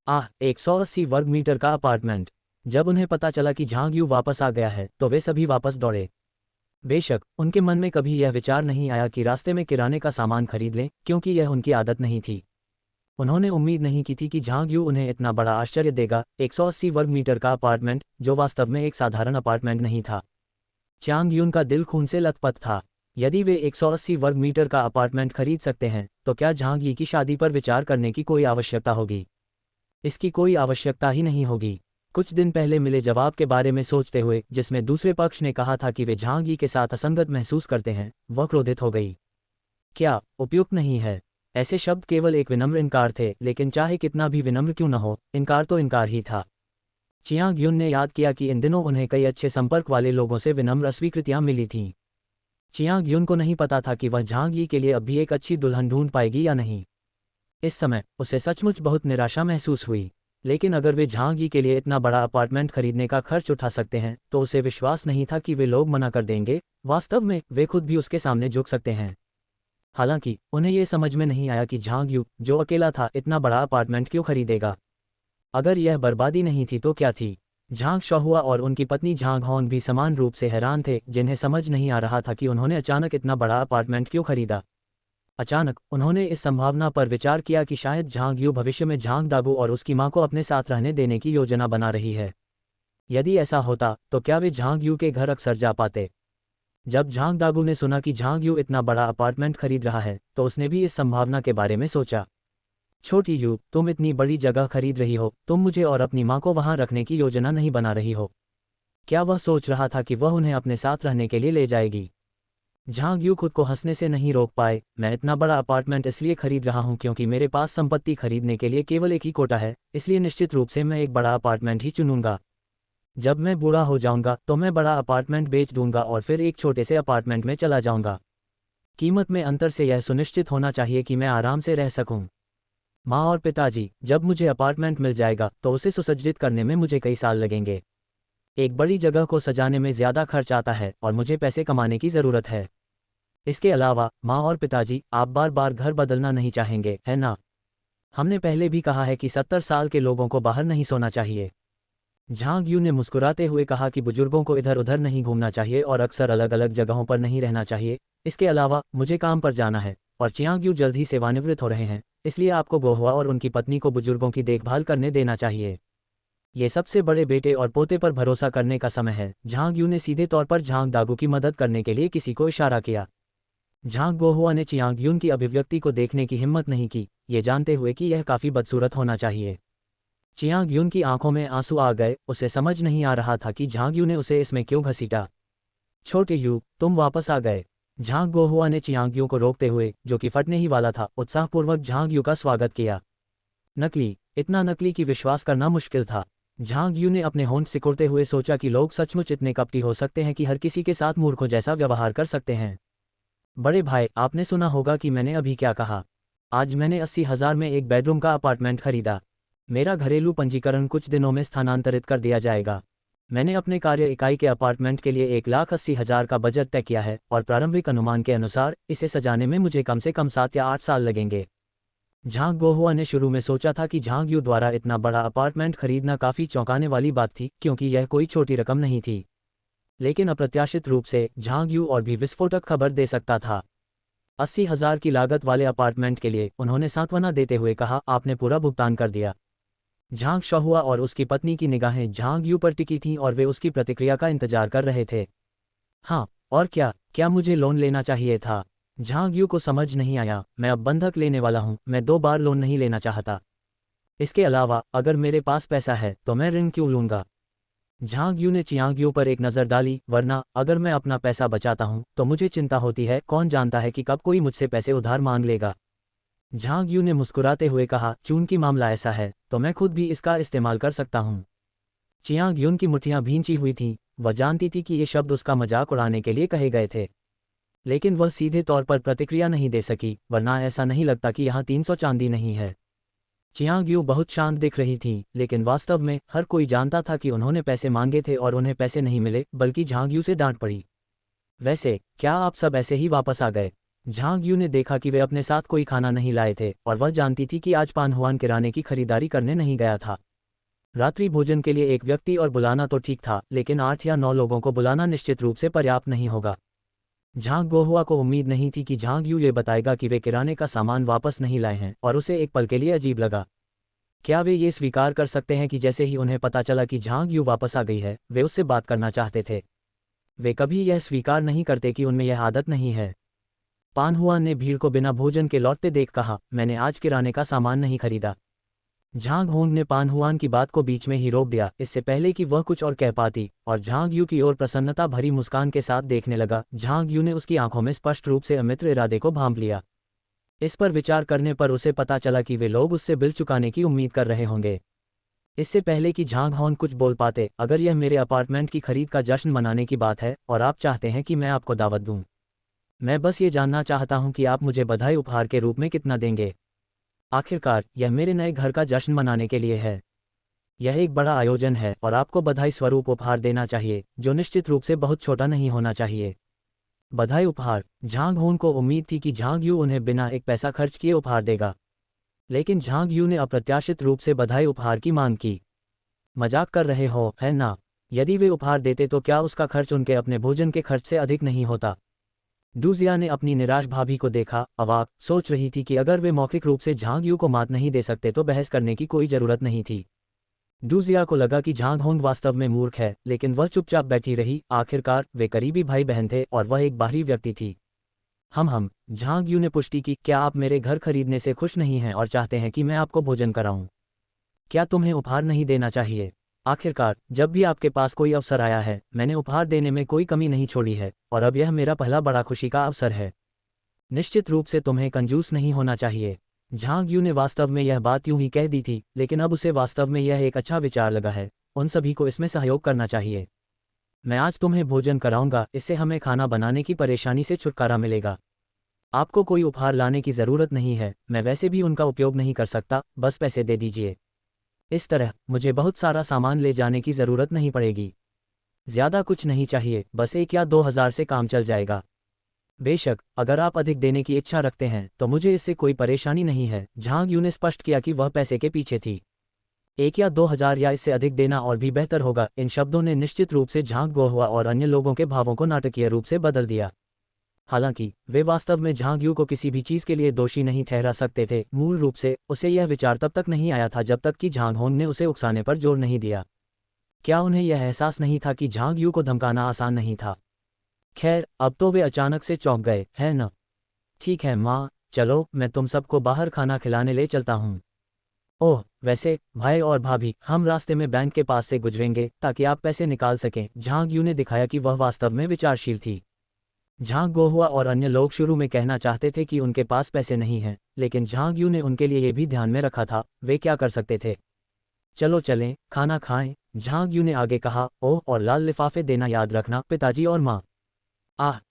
180 वर्ग मीटर का अपार्टमेंट। जब उन्हें पता चला कि झांग यू वापस आ गया है तो वे सभी वापस दौड़े। बेशक उनके मन में कभी यह विचार नहीं आया कि रास्ते में किराने का सामान खरीद लें, क्योंकि यह उनकी आदत नहीं थी। उन्होंने उम्मीद नहीं की थी कि झांग यू उन्हें इतना बड़ा आश्चर्य देगा। 180 वर्ग मीटर का अपार्टमेंट, जो वास्तव में एक साधारण अपार्टमेंट नहीं था। चांग यून का दिल खून से लथपथ था। यदि वे 180 वर्ग मीटर का अपार्टमेंट खरीद सकते हैं तो क्या झांग यी की शादी पर विचार करने की कोई आवश्यकता होगी? इसकी कोई आवश्यकता ही नहीं होगी। कुछ दिन पहले मिले जवाब के बारे में सोचते हुए, जिसमें दूसरे पक्ष ने कहा था कि वे झांग यी के साथ असंगत महसूस करते हैं, वह क्रोधित हो गई। क्या उपयुक्त नहीं है? ऐसे शब्द केवल एक विनम्र इनकार थे, लेकिन चाहे कितना भी विनम्र क्यों न हो, इनकार तो इनकार ही था। चियांग यून ने याद किया कि इन दिनों उन्हें कई अच्छे संपर्क वाले लोगों से विनम्र स्वीकृतियां मिली थीं। चियांग यून को नहीं पता था कि वह झांग यी के लिए अब भी एक अच्छी दुल्हन ढूंढ पाएगी या नहीं। इस समय उसे सचमुच बहुत निराशा महसूस हुई। लेकिन अगर वे झांग यी के लिए इतना बड़ा अपार्टमेंट खरीदने का खर्च उठा सकते हैं तो उसे विश्वास नहीं था कि वे लोग मना कर देंगे। वास्तव में वे खुद भी उसके सामने झुक सकते हैं। हालांकि उन्हें यह समझ में नहीं आया कि झांग यू, जो अकेला था, इतना बड़ा अपार्टमेंट क्यों खरीदेगा। अगर यह बर्बादी नहीं थी तो क्या थी? झांग शहुआ और उनकी पत्नी झांग होंग भी समान रूप से हैरान थे, जिन्हें समझ नहीं आ रहा था कि उन्होंने अचानक इतना बड़ा अपार्टमेंट क्यों खरीदा। अचानक उन्होंने इस संभावना पर विचार किया कि शायद झांग यू भविष्य में झांग दागू और उसकी मां को अपने साथ रहने देने की योजना बना रही है। यदि ऐसा होता तो क्या वे झांग यू के घर अक्सर जा पाते? जब झांग दागू ने सुना कि झांग यू इतना बड़ा अपार्टमेंट खरीद रहा है तो उसने भी इस संभावना के बारे में सोचा। छोटी यू, तुम इतनी बड़ी जगह खरीद रही हो, तुम मुझे और अपनी मां को वहां रखने की योजना नहीं बना रही हो? क्या वह सोच रहा था कि वह उन्हें अपने साथ रहने के लिए ले जाएगी? झांग यू खुद को हंसने से नहीं रोक पाए। मैं इतना बड़ा अपार्टमेंट इसलिए खरीद रहा हूं क्योंकि मेरे पास संपत्ति खरीदने के लिए केवल एक ही कोटा है, इसलिए निश्चित रूप से मैं एक बड़ा अपार्टमेंट ही चुनूंगा। जब मैं बूढ़ा हो जाऊंगा तो मैं बड़ा अपार्टमेंट बेच दूंगा और फिर एक छोटे से अपार्टमेंट में चला जाऊंगा। कीमत में अंतर से यह सुनिश्चित होना चाहिए कि मैं आराम से रह सकूं। माँ और पिताजी, जब मुझे अपार्टमेंट मिल जाएगा तो उसे सुसज्जित करने में मुझे कई साल लगेंगे। एक बड़ी जगह को सजाने में ज़्यादा खर्च आता है और मुझे पैसे कमाने की ज़रूरत है। इसके अलावा माँ और पिताजी, आप बार बार घर बदलना नहीं चाहेंगे, है ना? हमने पहले भी कहा है कि 70 साल के लोगों को बाहर नहीं सोना चाहिए। झांग यू ने मुस्कुराते हुए कहा कि बुजुर्गों को इधर उधर नहीं घूमना चाहिए और अक्सर अलग अलग जगहों पर नहीं रहना चाहिए। इसके अलावा मुझे काम पर जाना है, और चियांग यू जल्द ही सेवानिवृत्त हो रहे हैं, इसलिए आपको गोहुआ और उनकी पत्नी को बुजुर्गों की देखभाल करने देना चाहिए। ये सबसे बड़े बेटे और पोते पर भरोसा करने का समय है। झांग यू ने सीधे तौर पर झांग दागू की मदद करने के लिए किसी को इशारा किया। झांग गोहुआ ने चियांग यून की अभिव्यक्ति को देखने की हिम्मत नहीं की, ये जानते हुए कि यह काफ़ी बदसूरत होना चाहिए। चियांग यून की आंखों में आंसू आ गए, उसे समझ नहीं आ रहा था कि झांग यू ने उसे इसमें क्यों घसीटा। छोटे यू, तुम वापस आ गए। झांग गोहुआ ने चियांग यू को रोकते हुए, जो कि फटने ही वाला था, उत्साहपूर्वक झांग यू का स्वागत किया। नकली, इतना नकली कि विश्वास करना मुश्किल था। झांग यू ने अपने होंठ सिकुड़ते हुए सोचा कि लोग सचमुच इतने कपटी हो सकते हैं कि हर किसी के साथ मूर्खों जैसा व्यवहार कर सकते हैं। बड़े भाई, आपने सुना होगा कि मैंने अभी क्या कहा। आज मैंने 80,000 में एक बेडरूम का अपार्टमेंट खरीदा। मेरा घरेलू पंजीकरण कुछ दिनों में स्थानांतरित कर दिया जाएगा। मैंने अपने कार्य इकाई के अपार्टमेंट के लिए 1,80,000 का बजट तय किया है और प्रारंभिक अनुमान के अनुसार इसे सजाने में मुझे कम से कम 7 या 8 साल लगेंगे। झांग गोहुआ ने शुरू में सोचा था कि झांग यू द्वारा इतना बड़ा अपार्टमेंट खरीदना काफ़ी चौंकाने वाली बात थी, क्योंकि यह कोई छोटी रकम नहीं थी। लेकिन अप्रत्याशित रूप से झांग यू और भी विस्फोटक खबर दे सकता था। 80,000 की लागत वाले अपार्टमेंट के लिए उन्होंने सांत्वना देते हुए कहा, आपने पूरा भुगतान कर दिया। झांग शहुआ और उसकी पत्नी की निगाहें झांग यू पर टिकी थीं और वे उसकी प्रतिक्रिया का इंतजार कर रहे थे। हाँ, और क्या मुझे लोन लेना चाहिए था? झांग यू को समझ नहीं आया। मैं अब बंधक लेने वाला हूँ, मैं 2 बार लोन नहीं लेना चाहता। इसके अलावा अगर मेरे पास पैसा है तो मैं ऋण क्यों लूँगा? झांग यू ने चियांग यू पर एक नज़र डाली, वरना अगर मैं अपना पैसा बचाता हूँ तो मुझे चिंता होती है, कौन जानता है कि कब कोई मुझसे पैसे उधार मांग लेगा। झांग यू ने मुस्कुराते हुए कहा, चूंकि मामला ऐसा है तो मैं खुद भी इसका इस्तेमाल कर सकता हूँ। चियांग यून की मुट्ठियां भींची हुई थीं, वह जानती थी कि ये शब्द उसका मजाक उड़ाने के लिए कहे गए थे, लेकिन वह सीधे तौर पर प्रतिक्रिया नहीं दे सकी, वरना ऐसा नहीं लगता कि यहाँ 300 चांदी नहीं है। चियांग यू बहुत शांत दिख रही थी, लेकिन वास्तव में हर कोई जानता था कि उन्होंने पैसे मांगे थे और उन्हें पैसे नहीं मिले, बल्कि झांग यू से डांट पड़ी। वैसे क्या आप सब ऐसे ही वापस आ गए? झांग यू ने देखा कि वे अपने साथ कोई खाना नहीं लाए थे और वह जानती थी कि आज पान हुआन किराने की खरीदारी करने नहीं गया था। रात्रि भोजन के लिए एक व्यक्ति और बुलाना तो ठीक था, लेकिन 8 या 9 लोगों को बुलाना निश्चित रूप से पर्याप्त नहीं होगा। झांग गोहुआ को उम्मीद नहीं थी कि झांग यू ये बताएगा कि वे किराने का सामान वापस नहीं लाए हैं, और उसे एक पल के लिए अजीब लगा। क्या वे ये स्वीकार कर सकते हैं कि जैसे ही उन्हें पता चला कि झांग यू वापस आ गई है, वे उससे बात करना चाहते थे? वे कभी यह स्वीकार नहीं करते कि उनमें यह आदत नहीं है। पान हुआन ने भीड़ को बिना भोजन के लौटते देख कहा, मैंने आज किराने का सामान नहीं खरीदा। झांग होंग ने पान हुआन की बात को बीच में ही रोक दिया, इससे पहले कि वह कुछ और कह पाती, और झांग यू की ओर प्रसन्नता भरी मुस्कान के साथ देखने लगा। झांग यू ने उसकी आंखों में स्पष्ट रूप से अमित्र इरादे को भांप लिया। इस पर विचार करने पर उसे पता चला कि वे लोग उससे बिल चुकाने की उम्मीद कर रहे होंगे। इससे पहले कि झांग होंग कुछ बोल पाते, अगर यह मेरे अपार्टमेंट की खरीद का जश्न मनाने की बात है और आप चाहते हैं कि मैं आपको दावत दूं, मैं बस ये जानना चाहता हूं कि आप मुझे बधाई उपहार के रूप में कितना देंगे। आखिरकार यह मेरे नए घर का जश्न मनाने के लिए है। यह एक बड़ा आयोजन है और आपको बधाई स्वरूप उपहार देना चाहिए, जो निश्चित रूप से बहुत छोटा नहीं होना चाहिए। बधाई उपहार। झांग होंग को उम्मीद थी कि झांग यू उन्हें बिना एक पैसा खर्च किए उपहार देगा, लेकिन झांग यू ने अप्रत्याशित रूप से बधाई उपहार की मांग की। मजाक कर रहे हो, है ना? यदि वे उपहार देते तो क्या उसका खर्च उनके अपने भोजन के खर्च से अधिक नहीं होता? डूजिया ने अपनी निराश भाभी को देखा, अवाक, सोच रही थी कि अगर वे मौखिक रूप से झांग यू को मात नहीं दे सकते तो बहस करने की कोई जरूरत नहीं थी। डूजिया को लगा कि झांग होंग वास्तव में मूर्ख है, लेकिन वह चुपचाप बैठी रही। आखिरकार वे करीबी भाई बहन थे और वह एक बाहरी व्यक्ति थी। हम झांग यू ने पुष्टि की, क्या आप मेरे घर खरीदने से खुश नहीं हैं और चाहते हैं कि मैं आपको भोजन कराऊं? क्या तुम्हें उपहार नहीं देना चाहिए? आखिरकार जब भी आपके पास कोई अवसर आया है, मैंने उपहार देने में कोई कमी नहीं छोड़ी है, और अब यह मेरा पहला बड़ा खुशी का अवसर है। निश्चित रूप से तुम्हें कंजूस नहीं होना चाहिए। झांग यू ने वास्तव में यह बात यूं ही कह दी थी, लेकिन अब उसे वास्तव में यह एक अच्छा विचार लगा है। उन सभी को इसमें सहयोग करना चाहिए। मैं आज तुम्हें भोजन कराऊंगा, इससे हमें खाना बनाने की परेशानी से छुटकारा मिलेगा। आपको कोई उपहार लाने की ज़रूरत नहीं है, मैं वैसे भी उनका उपयोग नहीं कर सकता, बस पैसे दे दीजिए। इस तरह मुझे बहुत सारा सामान ले जाने की ज़रूरत नहीं पड़ेगी। ज़्यादा कुछ नहीं चाहिए, बस 1 या 2 हज़ार से काम चल जाएगा। बेशक अगर आप अधिक देने की इच्छा रखते हैं तो मुझे इससे कोई परेशानी नहीं है। झांग यू ने स्पष्ट किया कि वह पैसे के पीछे थी। 1 या 2 हज़ार या इससे अधिक देना और भी बेहतर होगा। इन शब्दों ने निश्चित रूप से झांग गोहुआ और अन्य लोगों के भावों को नाटकीय रूप से बदल दिया। हालांकि वे वास्तव में झांग यू को किसी भी चीज़ के लिए दोषी नहीं ठहरा सकते थे। मूल रूप से उसे यह विचार तब तक नहीं आया था जब तक कि झांग होंग ने उसे उकसाने पर जोर नहीं दिया। क्या उन्हें यह एहसास नहीं था कि झांग यू को धमकाना आसान नहीं था? खैर, अब तो वे अचानक से चौंक गए, है न? ठीक है माँ, चलो मैं तुम सबको बाहर खाना खिलाने ले चलता हूँ। ओह, वैसे भाई और भाभी, हम रास्ते में बैंक के पास से गुजरेंगे ताकि आप पैसे निकाल सकें। झांग यू ने दिखाया कि वह वास्तव में विचारशील थी। झांग गोहुआ और अन्य लोग शुरू में कहना चाहते थे कि उनके पास पैसे नहीं हैं, लेकिन झांग यू ने उनके लिए ये भी ध्यान में रखा था वे क्या कर सकते थे। चलो चलें, खाना खाएं, झांग यू ने आगे कहा। ओह, और लाल लिफाफे देना याद रखना पिताजी और माँ।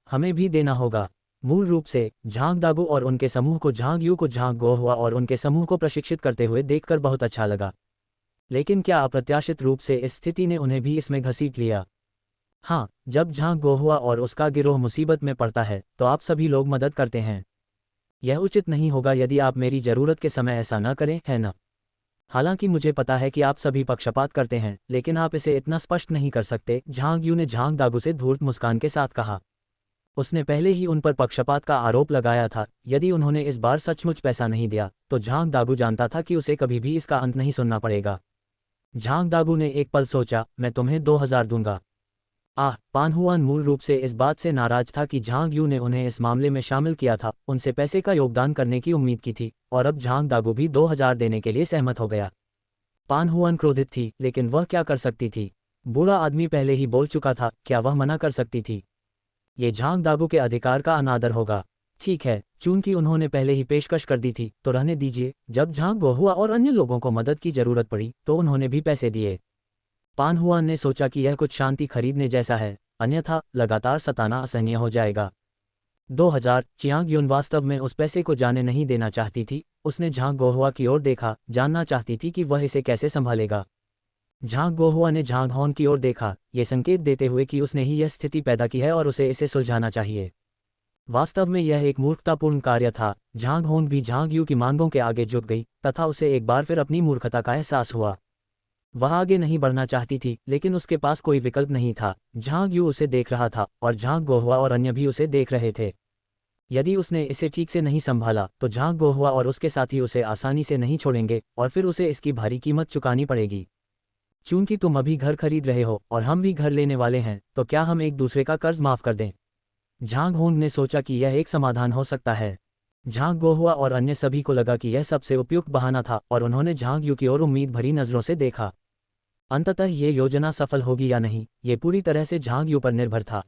हमें भी देना होगा। मूल रूप से झांग दागू और उनके समूह को झांग यू को झांग गोहुआ और उनके समूह को प्रशिक्षित करते हुए देखकर बहुत अच्छा लगा। लेकिन क्या अप्रत्याशित रूप से इस स्थिति ने उन्हें भी इसमें घसीट लिया? हाँ, जब झांग गोहुआ और उसका गिरोह मुसीबत में पड़ता है तो आप सभी लोग मदद करते हैं। यह उचित नहीं होगा यदि आप मेरी ज़रूरत के समय ऐसा न करें, है न? हालांकि मुझे पता है कि आप सभी पक्षपात करते हैं, लेकिन आप इसे इतना स्पष्ट नहीं कर सकते, झांग यू ने झांग दागू से धूर्त मुस्कान के साथ कहा। उसने पहले ही उन पर पक्षपात का आरोप लगाया था। यदि उन्होंने इस बार सचमुच पैसा नहीं दिया तो झांग दागू जानता था कि उसे कभी भी इसका अंत नहीं सुनना पड़ेगा। झांग दागू ने एक पल सोचा, मैं तुम्हें 2000 दूंगा। पान हुआन मूल रूप से इस बात से नाराज था कि झांग यू ने उन्हें इस मामले में शामिल किया था, उनसे पैसे का योगदान करने की उम्मीद की थी, और अब झांग दागू भी 2000 देने के लिए सहमत हो गया। पान हुआन क्रोधित थी, लेकिन वह क्या कर सकती थी? बूढ़ा आदमी पहले ही बोल चुका था, क्या वह मना कर सकती थी? ये झांग दागू के अधिकार का अनादर होगा। ठीक है, चूंकि उन्होंने पहले ही पेशकश कर दी थी तो रहने दीजिए। जब झांग गोहुआ और अन्य लोगों को मदद की जरूरत पड़ी तो उन्होंने भी पैसे दिए। पान हुआन ने सोचा कि यह कुछ शांति खरीदने जैसा है, अन्यथा लगातार सताना असहनीय हो जाएगा। 2000। चियांग युन वास्तव में उस पैसे को जाने नहीं देना चाहती थी। उसने झांग गोहुआ की ओर देखा, जानना चाहती थी कि वह इसे कैसे संभालेगा। झांग गोहुआ ने झांग होंग की ओर देखा, ये संकेत देते हुए कि उसने ही यह स्थिति पैदा की है और उसे इसे सुलझाना चाहिए। वास्तव में यह एक मूर्खतापूर्ण कार्य था। झांग होंग भी झांग यू की मांगों के आगे झुक गई तथा उसे एक बार फिर अपनी मूर्खता का एहसास हुआ। वह आगे नहीं बढ़ना चाहती थी, लेकिन उसके पास कोई विकल्प नहीं था। झांग यू उसे देख रहा था और झांग गोहुआ और अन्य भी उसे देख रहे थे। यदि उसने इसे ठीक से नहीं संभाला तो झांग गोहुआ और उसके साथी उसे आसानी से नहीं छोड़ेंगे और फिर उसे इसकी भारी कीमत चुकानी पड़ेगी। चूंकि तुम अभी घर खरीद रहे हो और हम भी घर लेने वाले हैं, तो क्या हम एक दूसरे का कर्ज माफ कर दें? झांग होंग ने सोचा कि यह एक समाधान हो सकता है। झांग गोहुआ और अन्य सभी को लगा कि यह सबसे उपयुक्त बहाना था और उन्होंने झांग यू की ओर उम्मीद भरी नजरों से देखा। अंततः ये योजना सफल होगी या नहीं, ये पूरी तरह से झांग यू पर निर्भर था।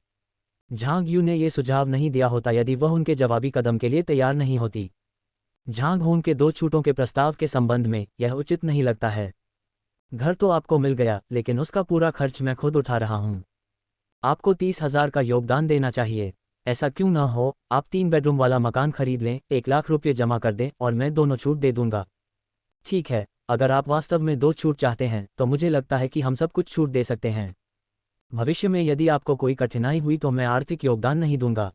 झांग यू ने यह सुझाव नहीं दिया होता यदि वह उनके जवाबी कदम के लिए तैयार नहीं होती। झांग होंग के 2 छूटों के प्रस्ताव के संबंध में यह उचित नहीं लगता है। घर तो आपको मिल गया, लेकिन उसका पूरा खर्च मैं खुद उठा रहा हूँ। आपको 30,000 का योगदान देना चाहिए। ऐसा क्यों न हो, आप 3 बेडरूम वाला मकान खरीद लें, 1 लाख रुपये जमा कर दें और मैं दोनों छूट दे दूंगा। ठीक है, अगर आप वास्तव में 2 छूट चाहते हैं तो मुझे लगता है कि हम सब कुछ छूट दे सकते हैं। भविष्य में यदि आपको कोई कठिनाई हुई तो मैं आर्थिक योगदान नहीं दूंगा।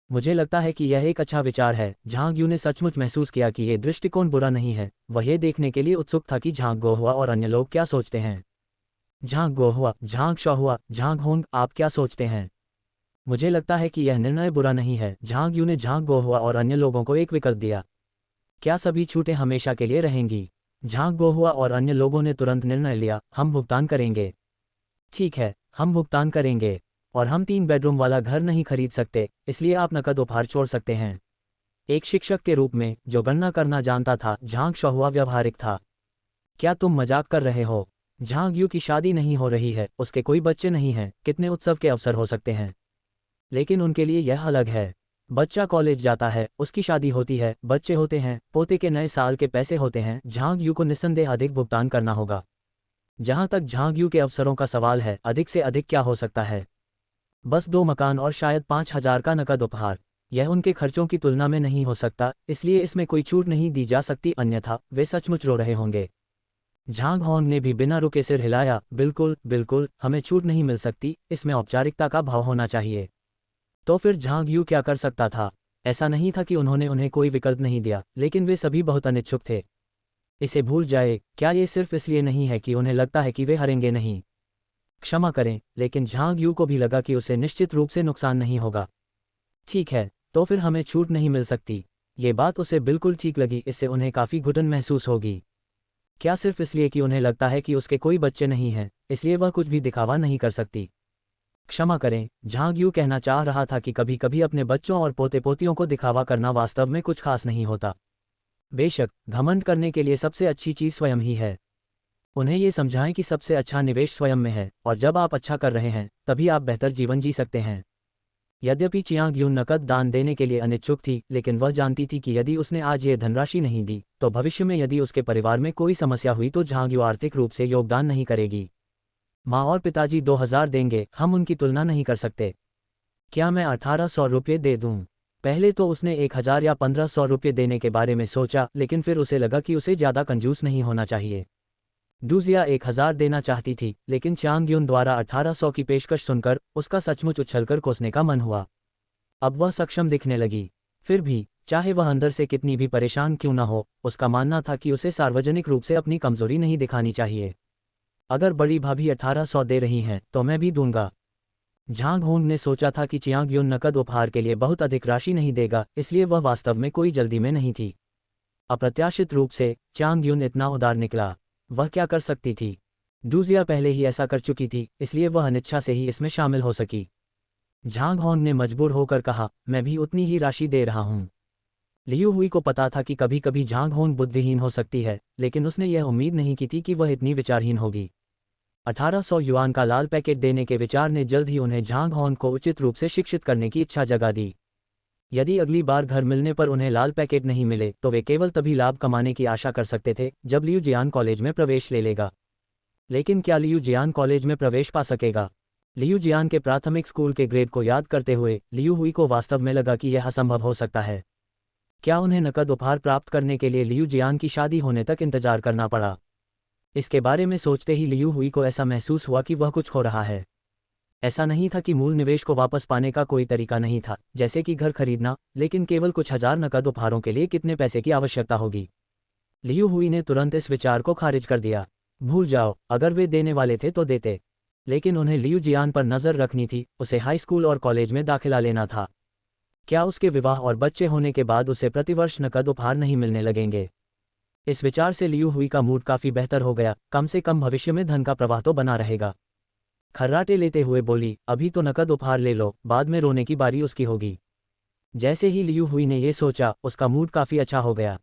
मुझे लगता है कि यह एक अच्छा विचार है। झांग यू ने सचमुच महसूस किया कि यह दृष्टिकोण बुरा नहीं है। वह यह देखने के लिए उत्सुक था कि झांग गोहुआ और अन्य लोग क्या सोचते हैं। झांग गोहुआ, झांग शाहुआ, झांग होंग, आप क्या सोचते हैं? मुझे लगता है कि यह निर्णय बुरा नहीं है। झांग यू ने झांग गोहुआ और अन्य लोगों को एक विकल्प दिया। क्या सभी छूटें हमेशा के लिए रहेंगी? झांग गोहुआ और अन्य लोगों ने तुरंत निर्णय लिया, हम भुगतान करेंगे। ठीक है, हम भुगतान करेंगे, और हम 3 बेडरूम वाला घर नहीं खरीद सकते, इसलिए आप नकद उपहार छोड़ सकते हैं। एक शिक्षक के रूप में जो गणना करना जानता था, झांग शाहुआ व्यवहारिक था। क्या तुम मजाक कर रहे हो? झांग यू की शादी नहीं हो रही है, उसके कोई बच्चे नहीं हैं, कितने उत्सव के अवसर हो सकते हैं। लेकिन उनके लिए यह अलग है। बच्चा कॉलेज जाता है, उसकी शादी होती है, बच्चे होते हैं, पोते के नए साल के पैसे होते हैं। झांग यू को निस्संदेह अधिक भुगतान करना होगा। जहां तक झांग यू के अवसरों का सवाल है, अधिक से अधिक क्या हो सकता है? बस 2 मकान और शायद 5,000 का नकद उपहार। यह उनके खर्चों की तुलना में नहीं हो सकता, इसलिए इसमें कोई छूट नहीं दी जा सकती, अन्यथा वे सचमुच रो रहे होंगे। झांग होंग ने भी बिना रुके सिर हिलाया, बिल्कुल बिल्कुल, हमें छूट नहीं मिल सकती, इसमें औपचारिकता का भाव होना चाहिए। तो फिर झांग यू क्या कर सकता था? ऐसा नहीं था कि उन्होंने उन्हें कोई विकल्प नहीं दिया, लेकिन वे सभी बहुत अनिच्छुक थे। इसे भूल जाए, क्या ये सिर्फ इसलिए नहीं है कि उन्हें लगता है कि वे हारेंगे? नहीं, क्षमा करें, लेकिन झांग यू को भी लगा कि उसे निश्चित रूप से नुकसान नहीं होगा। ठीक है, तो फिर हमें छूट नहीं मिल सकती। ये बात उसे बिल्कुल ठीक लगी, इससे उन्हें काफ़ी घुटन महसूस होगी। क्या सिर्फ इसलिए कि उन्हें लगता है कि उसके कोई बच्चे नहीं हैं, इसलिए वह कुछ भी दिखावा नहीं कर सकती? क्षमा करें, झांग यू कहना चाह रहा था कि कभी कभी अपने बच्चों और पोते पोतियों को दिखावा करना वास्तव में कुछ खास नहीं होता। बेशक, घमंड करने के लिए सबसे अच्छी चीज़ स्वयं ही है। उन्हें ये समझाएं कि सबसे अच्छा निवेश स्वयं में है, और जब आप अच्छा कर रहे हैं तभी आप बेहतर जीवन जी सकते हैं। यद्यपि चियांग यून नकद दान देने के लिए अनिच्छुक थी, लेकिन वह जानती थी कि यदि उसने आज ये धनराशि नहीं दी तो भविष्य में यदि उसके परिवार में कोई समस्या हुई तो झांग यू आर्थिक रूप से योगदान नहीं करेगी। माँ और पिताजी 2000 देंगे, हम उनकी तुलना नहीं कर सकते। क्या मैं 1800 रुपये दे दूं? पहले तो उसने 1000 या 1500 रुपये देने के बारे में सोचा, लेकिन फिर उसे लगा कि उसे ज़्यादा कंजूस नहीं होना चाहिए। डूजिया 1000 देना चाहती थी, लेकिन चांग यून द्वारा 1800 की पेशकश सुनकर उसका सचमुच उछलकर कोसने का मन हुआ। अब वह सक्षम दिखने लगी। फिर भी, चाहे वह अंदर से कितनी भी परेशान क्यों न हो, उसका मानना था कि उसे सार्वजनिक रूप से अपनी कमजोरी नहीं दिखानी चाहिए। अगर बड़ी भाभी 1800 दे रही हैं तो मैं भी दूंगा। झांग होंग ने सोचा था कि चियांग यून नकद उपहार के लिए बहुत अधिक राशि नहीं देगा, इसलिए वह वास्तव में कोई जल्दी में नहीं थी। अप्रत्याशित रूप से चांग यून इतना उदार निकला। वह क्या कर सकती थी? डूजिया पहले ही ऐसा कर चुकी थी, इसलिए वह अनिच्छा से ही इसमें शामिल हो सकी। झांग होंग ने मजबूर होकर कहा, मैं भी उतनी ही राशि दे रहा हूँ। लियू हुई को पता था कि कभी कभी झांग होंग बुद्धिहीन हो सकती है, लेकिन उसने यह उम्मीद नहीं की थी कि वह इतनी विचारहीन होगी। 1800 युआन का लाल पैकेट देने के विचार ने जल्द ही उन्हें झांग होंग को उचित रूप से शिक्षित करने की इच्छा जगा दी। यदि अगली बार घर मिलने पर उन्हें लाल पैकेट नहीं मिले तो वे केवल तभी लाभ कमाने की आशा कर सकते थे जब लियू जियान कॉलेज में प्रवेश ले लेगा। लेकिन क्या लियू जियान कॉलेज में प्रवेश पा सकेगा? लियू जियान के प्राथमिक स्कूल के ग्रेड को याद करते हुए लियू हुई को वास्तव में लगा कि यह असंभव हो सकता है। क्या उन्हें नकद उपहार प्राप्त करने के लिए लियू जियान की शादी होने तक इंतजार करना पड़ा? इसके बारे में सोचते ही लियू हुई को ऐसा महसूस हुआ कि वह कुछ खो रहा है। ऐसा नहीं था कि मूल निवेश को वापस पाने का कोई तरीका नहीं था, जैसे कि घर खरीदना, लेकिन केवल कुछ हजार नकद उपहारों के लिए कितने पैसे की आवश्यकता होगी। लियू हुई ने तुरंत इस विचार को खारिज कर दिया। भूल जाओ, अगर वे देने वाले थे तो देते। लेकिन उन्हें लियू जियान पर नज़र रखनी थी, उसे हाई स्कूल और कॉलेज में दाखिला लेना था। क्या उसके विवाह और बच्चे होने के बाद उसे प्रतिवर्ष नकद उपहार नहीं मिलने लगेंगे? इस विचार से लियू हुई का मूड काफ़ी बेहतर हो गया, कम से कम भविष्य में धन का प्रवाह तो बना रहेगा। खर्राटे लेते हुए बोली, अभी तो नकद उपहार ले लो, बाद में रोने की बारी उसकी होगी। जैसे ही लियू हुई ने ये सोचा, उसका मूड काफ़ी अच्छा हो गया।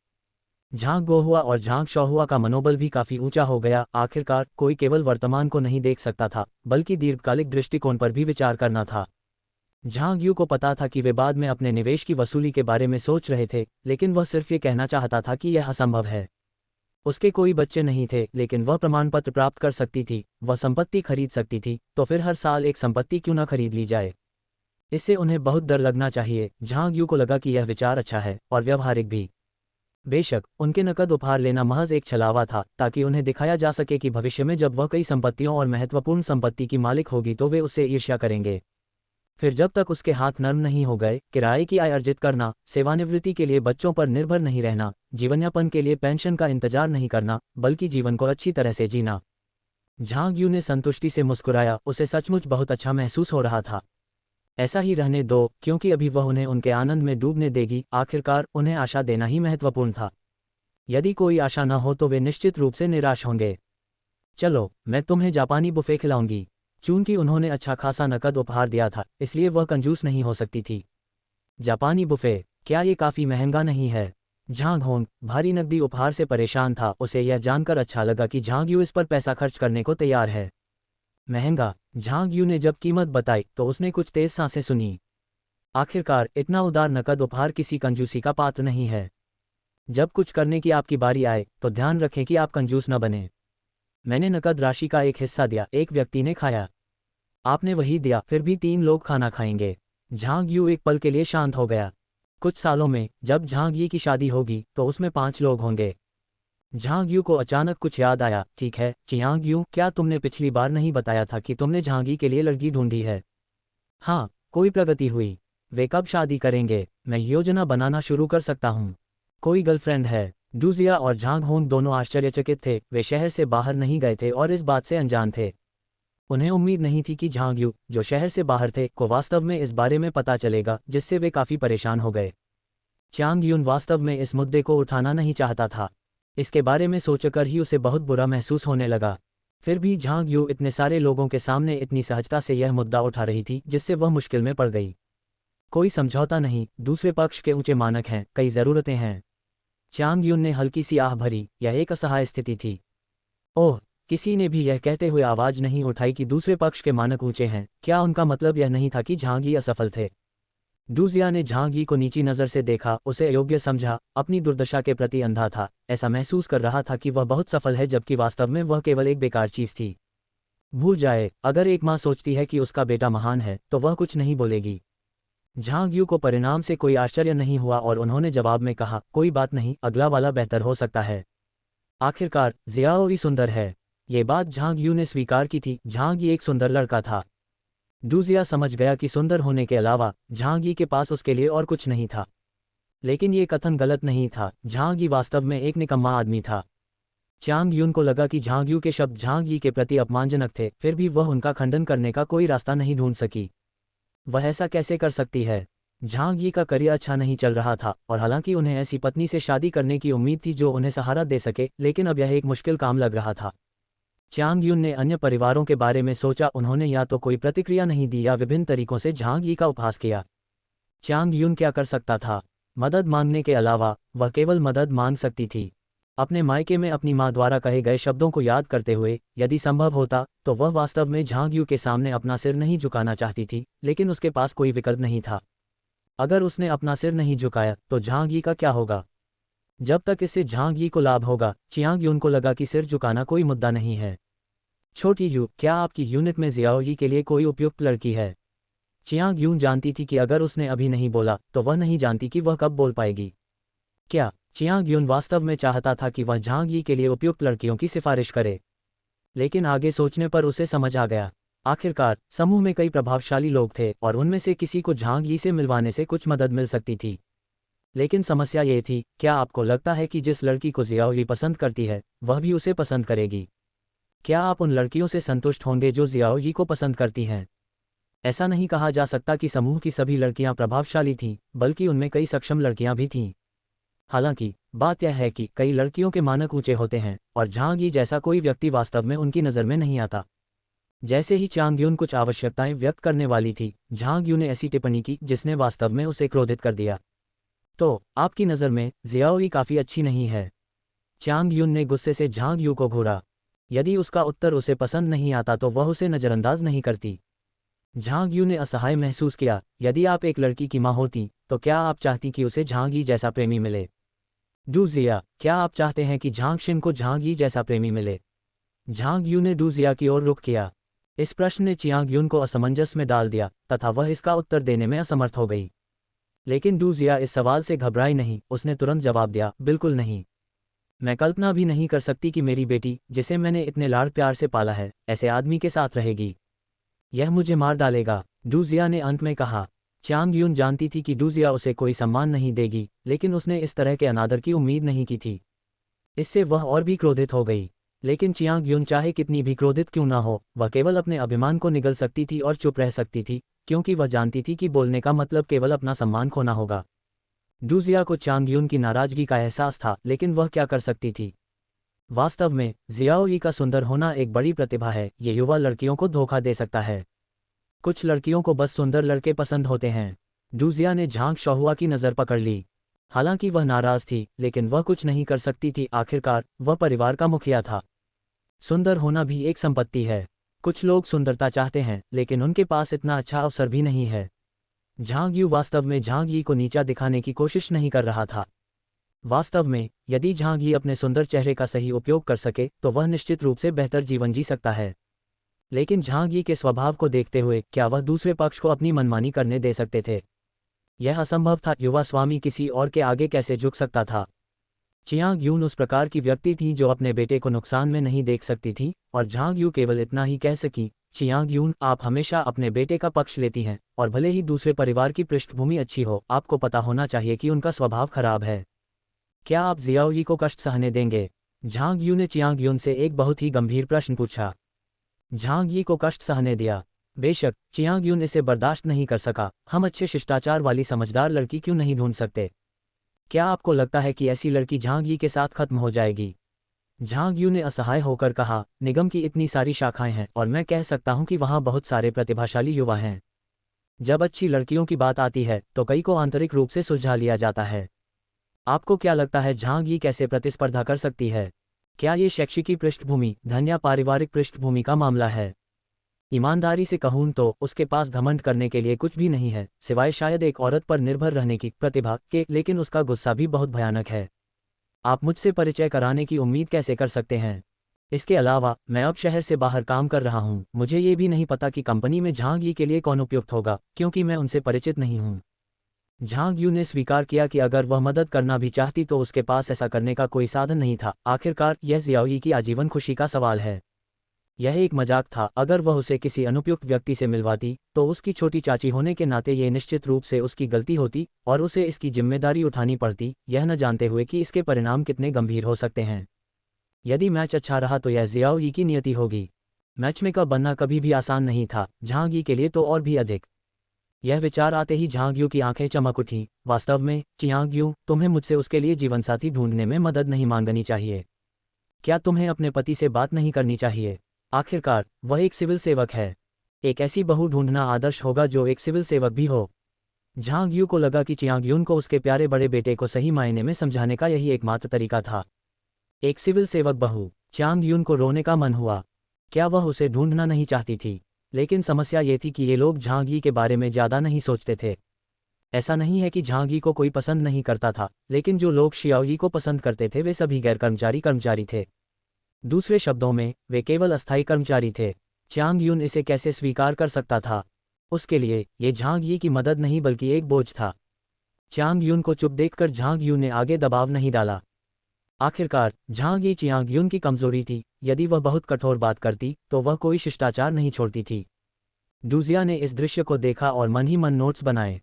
झांग गोहुआ और झांग शौहुआ का मनोबल भी काफ़ी ऊंचा हो गया। आखिरकार कोई केवल वर्तमान को नहीं देख सकता था, बल्कि दीर्घकालिक दृष्टिकोण पर भी विचार करना था। झांग यू को पता था कि वे बाद में अपने निवेश की वसूली के बारे में सोच रहे थे, लेकिन वह सिर्फ ये कहना चाहता था कि यह असंभव है। उसके कोई बच्चे नहीं थे, लेकिन वह प्रमाण पत्र प्राप्त कर सकती थी, वह संपत्ति खरीद सकती थी, तो फिर हर साल एक संपत्ति क्यों न खरीद ली जाए। इससे उन्हें बहुत डर लगना चाहिए। झांग यू को लगा कि यह विचार अच्छा है और व्यवहारिक भी। बेशक, उनके नकद उपहार लेना महज एक छलावा था, ताकि उन्हें दिखाया जा सके कि भविष्य में जब वह कई संपत्तियों और महत्वपूर्ण संपत्ति की मालिक होगी तो वे उससे ईर्ष्या करेंगे। फिर जब तक उसके हाथ नर्म नहीं हो गए, किराए की आय अर्जित करना, सेवानिवृत्ति के लिए बच्चों पर निर्भर नहीं रहना, जीवनयापन के लिए पेंशन का इंतजार नहीं करना, बल्कि जीवन को अच्छी तरह से जीना। झांग यू ने संतुष्टि से मुस्कुराया, उसे सचमुच बहुत अच्छा महसूस हो रहा था। ऐसा ही रहने दो, क्योंकि अभी वह उन्हें उनके आनंद में डूबने देगी। आखिरकार उन्हें आशा देना ही महत्वपूर्ण था। यदि कोई आशा न हो तो वे निश्चित रूप से निराश होंगे। चलो, मैं तुम्हें जापानी बुफे खिलाऊंगी। चूंकि उन्होंने अच्छा खासा नकद उपहार दिया था, इसलिए वह कंजूस नहीं हो सकती थी। जापानी बुफे, क्या ये काफ़ी महंगा नहीं है? झांग होंग भारी नकदी उपहार से परेशान था। उसे यह जानकर अच्छा लगा कि झांग यू इस पर पैसा खर्च करने को तैयार है। महंगा? झांग यू ने जब कीमत बताई तो उसने कुछ तेज सांसें सुनी। आखिरकार इतना उदार नकद उपहार किसी कंजूसी का पात्र नहीं है। जब कुछ करने की आपकी बारी आए तो ध्यान रखें कि आप कंजूस न बने। मैंने नकद राशि का एक हिस्सा दिया, एक व्यक्ति ने खाया। आपने वही दिया, फिर भी 3 लोग खाना खाएंगे। झांग यू एक पल के लिए शांत हो गया। कुछ सालों में जब झांग यी की शादी होगी तो उसमें 5 लोग होंगे। झांग यू को अचानक कुछ याद आया। ठीक है चियांग यू, क्या तुमने पिछली बार नहीं बताया था कि तुमने झांग यी के लिए लड़की ढूंढी है? हाँ, कोई प्रगति हुई? वे कब शादी करेंगे? मैं योजना बनाना शुरू कर सकता हूँ। कोई गर्लफ्रेंड है? डूजिया और झांग होंग दोनों आश्चर्यचकित थे। वे शहर से बाहर नहीं गए थे और इस बात से अनजान थे। उन्हें उम्मीद नहीं थी कि झांग यू, जो शहर से बाहर थे, को वास्तव में इस बारे में पता चलेगा, जिससे वे काफ़ी परेशान हो गए। चांग यून वास्तव में इस मुद्दे को उठाना नहीं चाहता था। इसके बारे में सोचकर ही उसे बहुत बुरा महसूस होने लगा। फिर भी झांग यू इतने सारे लोगों के सामने इतनी सहजता से यह मुद्दा उठा रही थी, जिससे वह मुश्किल में पड़ गई। कोई समझौता नहीं, दूसरे पक्ष के ऊंचे मानक हैं, कई ज़रूरतें हैं। चांग यून ने हल्की सी आह भरी, यह एक असहाय स्थिति थी। ओह, किसी ने भी यह कहते हुए आवाज़ नहीं उठाई कि दूसरे पक्ष के मानक ऊंचे हैं। क्या उनका मतलब यह नहीं था कि झांग यी असफल थे? डूजिया ने झांग यी को नीची नज़र से देखा, उसे अयोग्य समझा, अपनी दुर्दशा के प्रति अंधा था, ऐसा महसूस कर रहा था कि वह बहुत सफल है, जबकि वास्तव में वह केवल एक बेकार चीज़ थी। भूल जाए, अगर एक माँ सोचती है कि उसका बेटा महान है, तो वह कुछ नहीं बोलेगी। झांग यू को परिणाम से कोई आश्चर्य नहीं हुआ और उन्होंने जवाब में कहा, कोई बात नहीं, अगला वाला बेहतर हो सकता है। आखिरकार जियाओई सुंदर है। ये बात झांग यू ने स्वीकार की थी। झांग यी एक सुंदर लड़का था। डूजिया समझ गया कि सुंदर होने के अलावा झांग यी के पास उसके लिए और कुछ नहीं था। लेकिन ये कथन गलत नहीं था। झांग यी वास्तव में एक निकम्मा आदमी था। चांग यून को लगा कि झांग यू के शब्द झांग यी के प्रति अपमानजनक थे, फिर भी वह उनका खंडन करने का कोई रास्ता नहीं ढूंढ सकी। वह ऐसा कैसे कर सकती है? झांग यी का करियर अच्छा नहीं चल रहा था, और हालांकि उन्हें ऐसी पत्नी से शादी करने की उम्मीद थी जो उन्हें सहारा दे सके, लेकिन अब यह एक मुश्किल काम लग रहा था। चांग यून ने अन्य परिवारों के बारे में सोचा। उन्होंने या तो कोई प्रतिक्रिया नहीं दी या विभिन्न तरीकों से झांग यी का उपहास किया। चांग यून क्या कर सकता था? मदद मांगने के अलावा वह केवल मदद मांग सकती थी। अपने मायके में अपनी माँ द्वारा कहे गए शब्दों को याद करते हुए, यदि संभव होता तो वह वास्तव में झांग यू के सामने अपना सिर नहीं झुकाना चाहती थी, लेकिन उसके पास कोई विकल्प नहीं था। अगर उसने अपना सिर नहीं झुकाया तो झांग यी का क्या होगा? जब तक इससे झांग यी को लाभ होगा, चियांग यून को लगा कि सिर झुकाना कोई मुद्दा नहीं है। छोटी यू, क्या आपकी यूनिट में जियाओई के लिए कोई उपयुक्त लड़की है? चियांग यून जानती थी कि अगर उसने अभी नहीं बोला तो वह नहीं जानती कि वह कब बोल पाएगी। क्या चियांग यून वास्तव में चाहता था कि वह झांग यी के लिए उपयुक्त लड़कियों की सिफारिश करे? लेकिन आगे सोचने पर उसे समझ आ गया। आखिरकार समूह में कई प्रभावशाली लोग थे और उनमें से किसी को झांग यी से मिलवाने से कुछ मदद मिल सकती थी। लेकिन समस्या ये थी, क्या आपको लगता है कि जिस लड़की को जियाओई पसंद करती है, वह भी उसे पसंद करेगी? क्या आप उन लड़कियों से संतुष्ट होंगे जो जियाओई को पसंद करती हैं? ऐसा नहीं कहा जा सकता कि समूह की सभी लड़कियां प्रभावशाली थीं, बल्कि उनमें कई सक्षम लड़कियां भी थीं। हालांकि बात यह है कि कई लड़कियों के मानक ऊंचे होते हैं, और झांग यी जैसा कोई व्यक्ति वास्तव में उनकी नज़र में नहीं आता। जैसे ही चांग यून कुछ आवश्यकताएं व्यक्त करने वाली थी, झांग यू ने ऐसी टिप्पणी की जिसने वास्तव में उसे क्रोधित कर दिया। तो आपकी नज़र में जियाओई काफ़ी अच्छी नहीं है? चांग यून ने गुस्से से झांग यू को घूरा। यदि उसका उत्तर उसे पसंद नहीं आता तो वह उसे नज़रअंदाज नहीं करती। झांग यू ने असहाय महसूस किया। यदि आप एक लड़की की माँ होती तो क्या आप चाहती कि उसे झांग यी जैसा प्रेमी मिले? डूजिया, क्या आप चाहते हैं कि झांग शिन को झांग यी जैसा प्रेमी मिले? झांग यू ने डूजिया की ओर रुख किया। इस प्रश्न ने चियांग यून को असमंजस में डाल दिया तथा वह इसका उत्तर देने में असमर्थ हो गई। लेकिन डूजिया इस सवाल से घबराई नहीं। उसने तुरंत जवाब दिया, बिल्कुल नहीं। मैं कल्पना भी नहीं कर सकती कि मेरी बेटी, जिसे मैंने इतने लाड़ प्यार से पाला है, ऐसे आदमी के साथ रहेगी। यह मुझे मार डालेगा, डूजिया ने अंत में कहा। चांग यून जानती थी कि डूजिया उसे कोई सम्मान नहीं देगी, लेकिन उसने इस तरह के अनादर की उम्मीद नहीं की थी। इससे वह और भी क्रोधित हो गई। लेकिन चियांग यून चाहे कितनी भी क्रोधित क्यों ना हो, वह केवल अपने अभिमान को निगल सकती थी और चुप रह सकती थी, क्योंकि वह जानती थी कि बोलने का मतलब केवल अपना सम्मान खोना होगा। डूजिया को चांग यून की नाराजगी का एहसास था, लेकिन वह क्या कर सकती थी? वास्तव में जियाओई का सुंदर होना एक बड़ी प्रतिभा है। ये युवा लड़कियों को धोखा दे सकता है। कुछ लड़कियों को बस सुंदर लड़के पसंद होते हैं। डूजिया ने झांग शहुआ की नज़र पकड़ ली। हालांकि वह नाराज थी, लेकिन वह कुछ नहीं कर सकती थी। आखिरकार वह परिवार का मुखिया था। सुंदर होना भी एक संपत्ति है। कुछ लोग सुंदरता चाहते हैं, लेकिन उनके पास इतना अच्छा अवसर भी नहीं है। झांग यू वास्तव में झांग यी को नीचा दिखाने की कोशिश नहीं कर रहा था। वास्तव में यदि झांग यी अपने सुंदर चेहरे का सही उपयोग कर सके तो वह निश्चित रूप से बेहतर जीवन जी सकता है। लेकिन झांग यी के स्वभाव को देखते हुए क्या वह दूसरे पक्ष को अपनी मनमानी करने दे सकते थे? यह असंभव था। युवा स्वामी किसी और के आगे कैसे झुक सकता था? चियांग यून उस प्रकार की व्यक्ति थी जो अपने बेटे को नुकसान में नहीं देख सकती थी, और झांग यू केवल इतना ही कह सकी, चियांग यून, आप हमेशा अपने बेटे का पक्ष लेती हैं, और भले ही दूसरे परिवार की पृष्ठभूमि अच्छी हो, आपको पता होना चाहिए कि उनका स्वभाव खराब है। क्या आप जियाओई को कष्ट सहने देंगे? झांग यू ने चियांग यून से एक बहुत ही गंभीर प्रश्न पूछा। झांग यी को कष्ट सहने दिया। बेशक चियांग यून इसे बर्दाश्त नहीं कर सका। हम अच्छे शिष्टाचार वाली समझदार लड़की क्यों नहीं ढूंढ सकते? क्या आपको लगता है कि ऐसी लड़की झांग यी के साथ खत्म हो जाएगी? झांग यू ने असहाय होकर कहा, निगम की इतनी सारी शाखाएं हैं और मैं कह सकता हूं कि वहां बहुत सारे प्रतिभाशाली युवा हैं। जब अच्छी लड़कियों की बात आती है तो कई को आंतरिक रूप से सुलझा लिया जाता है। आपको क्या लगता है झांग यी कैसे प्रतिस्पर्धा कर सकती है? क्या ये शैक्षिकी पृष्ठभूमि, धन या पारिवारिक पृष्ठभूमि का मामला है? ईमानदारी से कहूं तो उसके पास घमंड करने के लिए कुछ भी नहीं है, सिवाय शायद एक औरत पर निर्भर रहने की प्रतिभा के, लेकिन उसका गुस्सा भी बहुत भयानक है। आप मुझसे परिचय कराने की उम्मीद कैसे कर सकते हैं? इसके अलावा मैं अब शहर से बाहर काम कर रहा हूं। मुझे ये भी नहीं पता कि कंपनी में झांग यी के लिए कौन उपयुक्त होगा, क्योंकि मैं उनसे परिचित नहीं हूं। झांग यू ने स्वीकार किया कि अगर वह मदद करना भी चाहती तो उसके पास ऐसा करने का कोई साधन नहीं था। आखिरकार यह जियाओ यी की आजीवन खुशी का सवाल है। यह एक मजाक था। अगर वह उसे किसी अनुपयुक्त व्यक्ति से मिलवाती तो उसकी छोटी चाची होने के नाते ये निश्चित रूप से उसकी गलती होती और उसे इसकी जिम्मेदारी उठानी पड़ती, यह न जानते हुए कि इसके परिणाम कितने गंभीर हो सकते हैं। यदि मैच अच्छा रहा तो यह जियाओ यी की नियति होगी। मैचमेकर बनना कभी भी आसान नहीं था, झांग यी के लिए तो और भी अधिक। यह विचार आते ही झांग यू की आंखें चमक उठीं। वास्तव में चियांग यू, तुम्हें मुझसे उसके लिए जीवनसाथी ढूंढने में मदद नहीं मांगनी चाहिए। क्या तुम्हें अपने पति से बात नहीं करनी चाहिए? आखिरकार वह एक सिविल सेवक है। एक ऐसी बहू ढूंढना आदर्श होगा जो एक सिविल सेवक भी हो। झांग यू को लगा कि चियांग यून को उसके प्यारे बड़े बेटे को सही मायने में समझाने का यही एकमात्र तरीका था। एक सिविल सेवक बहू। चियांग यून को रोने का मन हुआ। क्या वह उसे ढूंढना नहीं चाहती थी? लेकिन समस्या ये थी कि ये लोग झांग यी के बारे में ज़्यादा नहीं सोचते थे। ऐसा नहीं है कि झांग यी को कोई पसंद नहीं करता था, लेकिन जो लोग शियाओ यी को पसंद करते थे वे सभी गैर कर्मचारी थे। दूसरे शब्दों में वे केवल अस्थायी कर्मचारी थे। चियांग यून इसे कैसे स्वीकार कर सकता था? उसके लिए ये झांग यी की मदद नहीं बल्कि एक बोझ था। चियांग यून को चुप देखकर झांग यू ने आगे दबाव नहीं डाला। आखिरकार झांग यी चियांग यून की कमजोरी थी। यदि वह बहुत कठोर बात करती तो वह कोई शिष्टाचार नहीं छोड़ती थी। डूजिया ने इस दृश्य को देखा और मन ही मन नोट्स बनाए।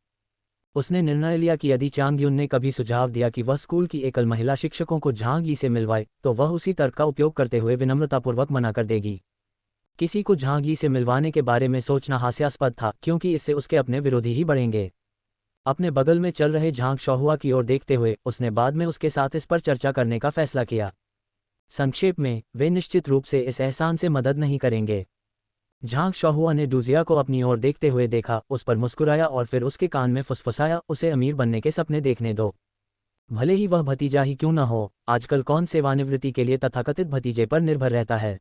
उसने निर्णय लिया कि यदि चांग यून ने कभी सुझाव दिया कि वह स्कूल की एकल महिला शिक्षकों को झांग यी से मिलवाए तो वह उसी तर्क का उपयोग करते हुए विनम्रतापूर्वक मना कर देगी। किसी को झांग यी से मिलवाने के बारे में सोचना हास्यास्पद था, क्योंकि इससे उसके अपने विरोधी ही बढ़ेंगे। अपने बगल में चल रहे झांग शौहुआ की ओर देखते हुए उसने बाद में उसके साथ इस पर चर्चा करने का फैसला किया। संक्षेप में, वे निश्चित रूप से इस एहसान से मदद नहीं करेंगे। झांग शौहुआ ने डूजिया को अपनी ओर देखते हुए देखा, उस पर मुस्कुराया और फिर उसके कान में फुसफुसाया, उसे अमीर बनने के सपने देखने दो। भले ही वह भतीजा ही क्यों न हो, आजकल कौन सेवानिवृत्ति के लिए तथाकथित भतीजे पर निर्भर रहता है?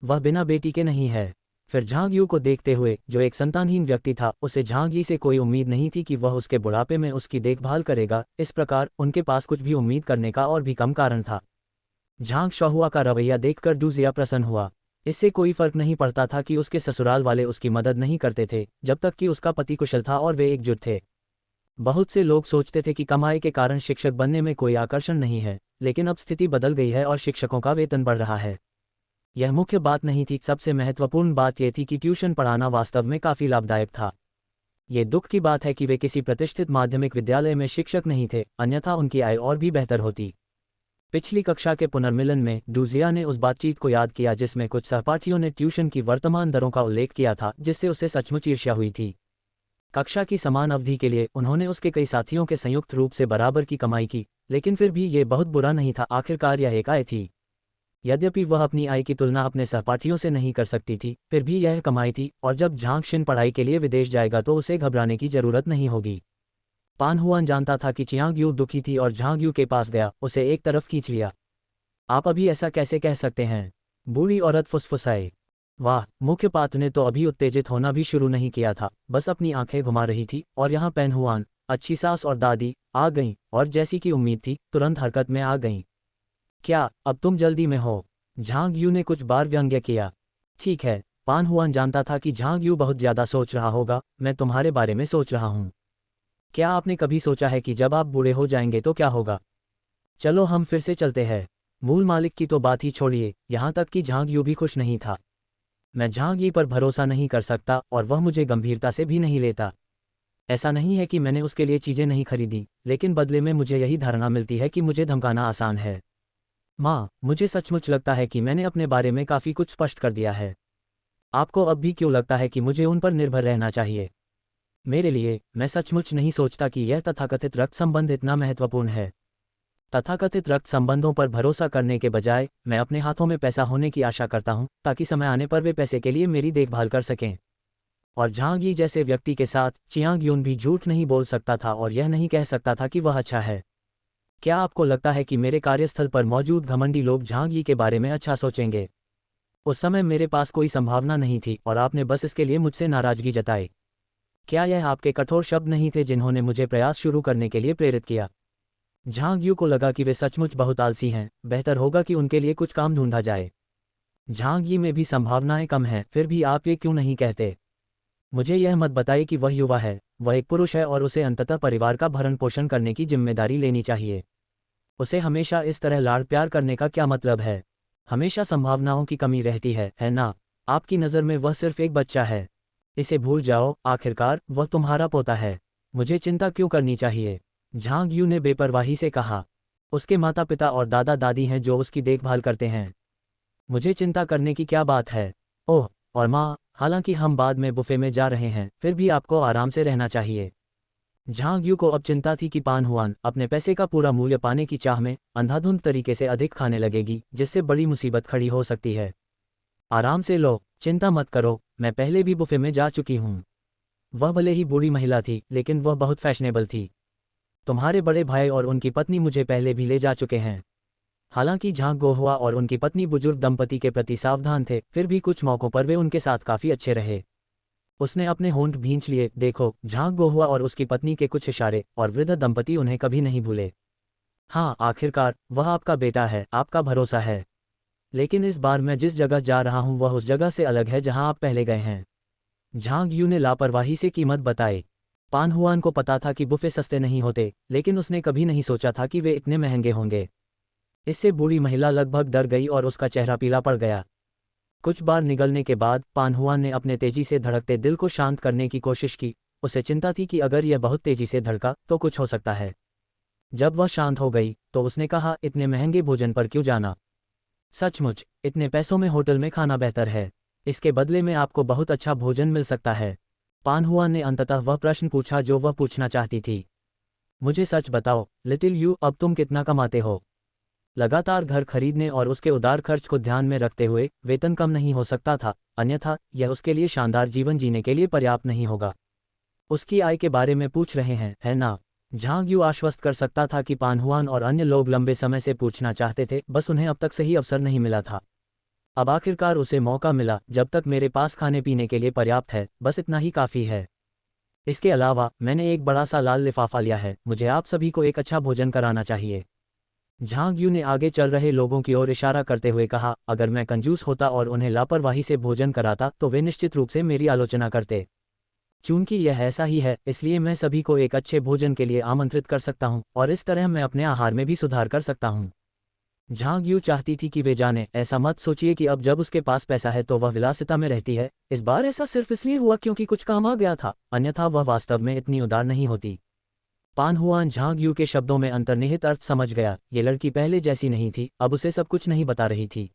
वह बिना बेटी के नहीं है। फिर झांग यू को देखते हुए, जो एक संतानहीन व्यक्ति था, उसे झांग यी से कोई उम्मीद नहीं थी कि वह उसके बुढ़ापे में उसकी देखभाल करेगा। इस प्रकार उनके पास कुछ भी उम्मीद करने का और भी कम कारण था। झांग शौहुआ का रवैया देखकर डूजिया प्रसन्न हुआ। इससे कोई फर्क नहीं पड़ता था कि उसके ससुराल वाले उसकी मदद नहीं करते थे, जब तक कि उसका पति कुशल था और वे एकजुट थे। बहुत से लोग सोचते थे कि कमाई के कारण शिक्षक बनने में कोई आकर्षण नहीं है, लेकिन अब स्थिति बदल गई है और शिक्षकों का वेतन बढ़ रहा है। यह मुख्य बात नहीं थी। सबसे महत्वपूर्ण बात यह थी कि ट्यूशन पढ़ाना वास्तव में काफ़ी लाभदायक था। ये दुख की बात है कि वे किसी प्रतिष्ठित माध्यमिक विद्यालय में शिक्षक नहीं थे, अन्यथा उनकी आय और भी बेहतर होती। पिछली कक्षा के पुनर्मिलन में डूजिया ने उस बातचीत को याद किया जिसमें कुछ सहपाठियों ने ट्यूशन की वर्तमान दरों का उल्लेख किया था, जिससे उसे सचमुच ईर्ष्या हुई थी। कक्षा की समान अवधि के लिए उन्होंने उसके कई साथियों के संयुक्त रूप से बराबर की कमाई की, लेकिन फिर भी ये बहुत बुरा नहीं था। आखिरकार यह एक आय थी। यद्यपि वह अपनी आय की तुलना अपने सहपाठियों से नहीं कर सकती थी, फिर भी यह कमाई थी, और जब झांग शिन पढ़ाई के लिए विदेश जाएगा तो उसे घबराने की जरूरत नहीं होगी। पान हुआन जानता था कि चियांग यू दुखी थी और झांग यू के पास गया, उसे एक तरफ खींच लिया। आप अभी ऐसा कैसे कह सकते हैं? बूढ़ी औरत फुसफुसाई। वाह, मुख्य पात्र ने तो अभी उत्तेजित होना भी शुरू नहीं किया था, बस अपनी आंखें घुमा रही थी, और यहाँ पैन हुआन, अच्छी सास और दादी आ गईं, और जैसी कि उम्मीद थी तुरंत हरकत में आ गईं। क्या अब तुम जल्दी में हो? झांग यू ने कुछ बार व्यंग्य किया। ठीक है, पान हुआन जानता था कि झांग यू बहुत ज्यादा सोच रहा होगा। मैं तुम्हारे बारे में सोच रहा हूँ। क्या आपने कभी सोचा है कि जब आप बूढ़े हो जाएंगे तो क्या होगा? चलो हम फिर से चलते हैं। मूल मालिक की तो बात ही छोड़िए, यहाँ तक कि झांग यू भी खुश नहीं था। मैं झांग यी पर भरोसा नहीं कर सकता और वह मुझे गंभीरता से भी नहीं लेता। ऐसा नहीं है कि मैंने उसके लिए चीज़ें नहीं खरीदी, लेकिन बदले में मुझे यही धारणा मिलती है कि मुझे धमकाना आसान है। माँ, मुझे सचमुच लगता है कि मैंने अपने बारे में काफ़ी कुछ स्पष्ट कर दिया है। आपको अब भी क्यों लगता है कि मुझे उन पर निर्भर रहना चाहिए? मेरे लिए, मैं सचमुच नहीं सोचता कि यह तथाकथित रक्त संबंध इतना महत्वपूर्ण है। तथाकथित रक्त संबंधों पर भरोसा करने के बजाय मैं अपने हाथों में पैसा होने की आशा करता हूं, ताकि समय आने पर वे पैसे के लिए मेरी देखभाल कर सकें। और झांग यी जैसे व्यक्ति के साथ चियांग यून भी झूठ नहीं बोल सकता था और यह नहीं कह सकता था कि वह अच्छा है। क्या आपको लगता है कि मेरे कार्यस्थल पर मौजूद घमंडी लोग झांग यी के बारे में अच्छा सोचेंगे? उस समय मेरे पास कोई संभावना नहीं थी और आपने बस इसके लिए मुझसे नाराजगी जताई। क्या यह आपके कठोर शब्द नहीं थे जिन्होंने मुझे प्रयास शुरू करने के लिए प्रेरित किया? झांग यू को लगा कि वे सचमुच बहुत आलसी हैं, बेहतर होगा कि उनके लिए कुछ काम ढूंढा जाए। झांग यी में भी संभावनाएं कम हैं, फिर भी आप ये क्यों नहीं कहते? मुझे यह मत बताइए कि वह युवा है, वह एक पुरुष है और उसे अंततः परिवार का भरण पोषण करने की जिम्मेदारी लेनी चाहिए। उसे हमेशा इस तरह लाड़ प्यार करने का क्या मतलब है? हमेशा संभावनाओं की कमी रहती है ना? आपकी नज़र में वह सिर्फ एक बच्चा है। इसे भूल जाओ, आखिरकार वह तुम्हारा पोता है। मुझे चिंता क्यों करनी चाहिए? झांग यू ने बेपरवाही से कहा। उसके माता पिता और दादा दादी हैं जो उसकी देखभाल करते हैं। मुझे चिंता करने की क्या बात है? ओह, और माँ, हालांकि हम बाद में बुफे में जा रहे हैं, फिर भी आपको आराम से रहना चाहिए। झांग यू को अब चिंता थी कि पान हुआन अपने पैसे का पूरा मूल्य पाने की चाह में अंधाधुंध तरीके से अधिक खाने लगेगी, जिससे बड़ी मुसीबत खड़ी हो सकती है। आराम से लो, चिंता मत करो, मैं पहले भी बुफे में जा चुकी हूँ। वह भले ही बूढ़ी महिला थी, लेकिन वह बहुत फैशनेबल थी। तुम्हारे बड़े भाई और उनकी पत्नी मुझे पहले भी ले जा चुके हैं। हालांकि झांग गोहुआ और उनकी पत्नी बुजुर्ग दंपति के प्रति सावधान थे, फिर भी कुछ मौकों पर वे उनके साथ काफी अच्छे रहे। उसने अपने होंठ भींच लिए। देखो, झांग गोहुआ और उसकी पत्नी के कुछ इशारे, और वृद्ध दंपति उन्हें कभी नहीं भूले। हाँ, आखिरकार वह आपका बेटा है, आपका भरोसा है। लेकिन इस बार मैं जिस जगह जा रहा हूँ वह उस जगह से अलग है जहाँ आप पहले गए हैं। झांग यू ने लापरवाही से कीमत बताई। पान हुआन को पता था कि बुफे सस्ते नहीं होते, लेकिन उसने कभी नहीं सोचा था कि वे इतने महंगे होंगे। इससे बूढ़ी महिला लगभग डर गई और उसका चेहरा पीला पड़ गया। कुछ बार निगलने के बाद पान हुआन ने अपने तेजी से धड़कते दिल को शांत करने की कोशिश की। उसे चिंता थी कि अगर यह बहुत तेजी से धड़का तो कुछ हो सकता है। जब वह शांत हो गई तो उसने कहा, इतने महंगे भोजन पर क्यों जाना? सचमुच, इतने पैसों में होटल में खाना बेहतर है। इसके बदले में आपको बहुत अच्छा भोजन मिल सकता है। पान हुआन ने अंततः वह प्रश्न पूछा जो वह पूछना चाहती थी। मुझे सच बताओ, लिटिल यू, अब तुम कितना कमाते हो? लगातार घर खरीदने और उसके उदार खर्च को ध्यान में रखते हुए वेतन कम नहीं हो सकता था, अन्यथा यह उसके लिए शानदार जीवन जीने के लिए पर्याप्त नहीं होगा। उसकी आय के बारे में पूछ रहे हैं, है ना? झांग यू आश्वस्त कर सकता था कि पान हुआन और अन्य लोग लंबे समय से पूछना चाहते थे, बस उन्हें अब तक सही अवसर नहीं मिला था। अब आखिरकार उसे मौका मिला। जब तक मेरे पास खाने पीने के लिए पर्याप्त है, बस इतना ही काफ़ी है। इसके अलावा मैंने एक बड़ा सा लाल लिफाफा लिया है। मुझे आप सभी को एक अच्छा भोजन कराना चाहिए। झांग यू ने आगे चल रहे लोगों की ओर इशारा करते हुए कहा, अगर मैं कंजूस होता और उन्हें लापरवाही से भोजन कराता तो वे निश्चित रूप से मेरी आलोचना करते। चूंकि यह ऐसा ही है, इसलिए मैं सभी को एक अच्छे भोजन के लिए आमंत्रित कर सकता हूं और इस तरह मैं अपने आहार में भी सुधार कर सकता हूं। झांग यू चाहती थी कि वे जाने। ऐसा मत सोचिए कि अब जब उसके पास पैसा है तो वह विलासिता में रहती है। इस बार ऐसा सिर्फ इसलिए हुआ क्योंकि कुछ काम आ गया था, अन्यथा वह वास्तव में इतनी उदार नहीं होती। पान हुआन झांग यू के शब्दों में अंतर्निहित अर्थ समझ गया। ये लड़की पहले जैसी नहीं थी, अब उसे सब कुछ नहीं बता रही थी।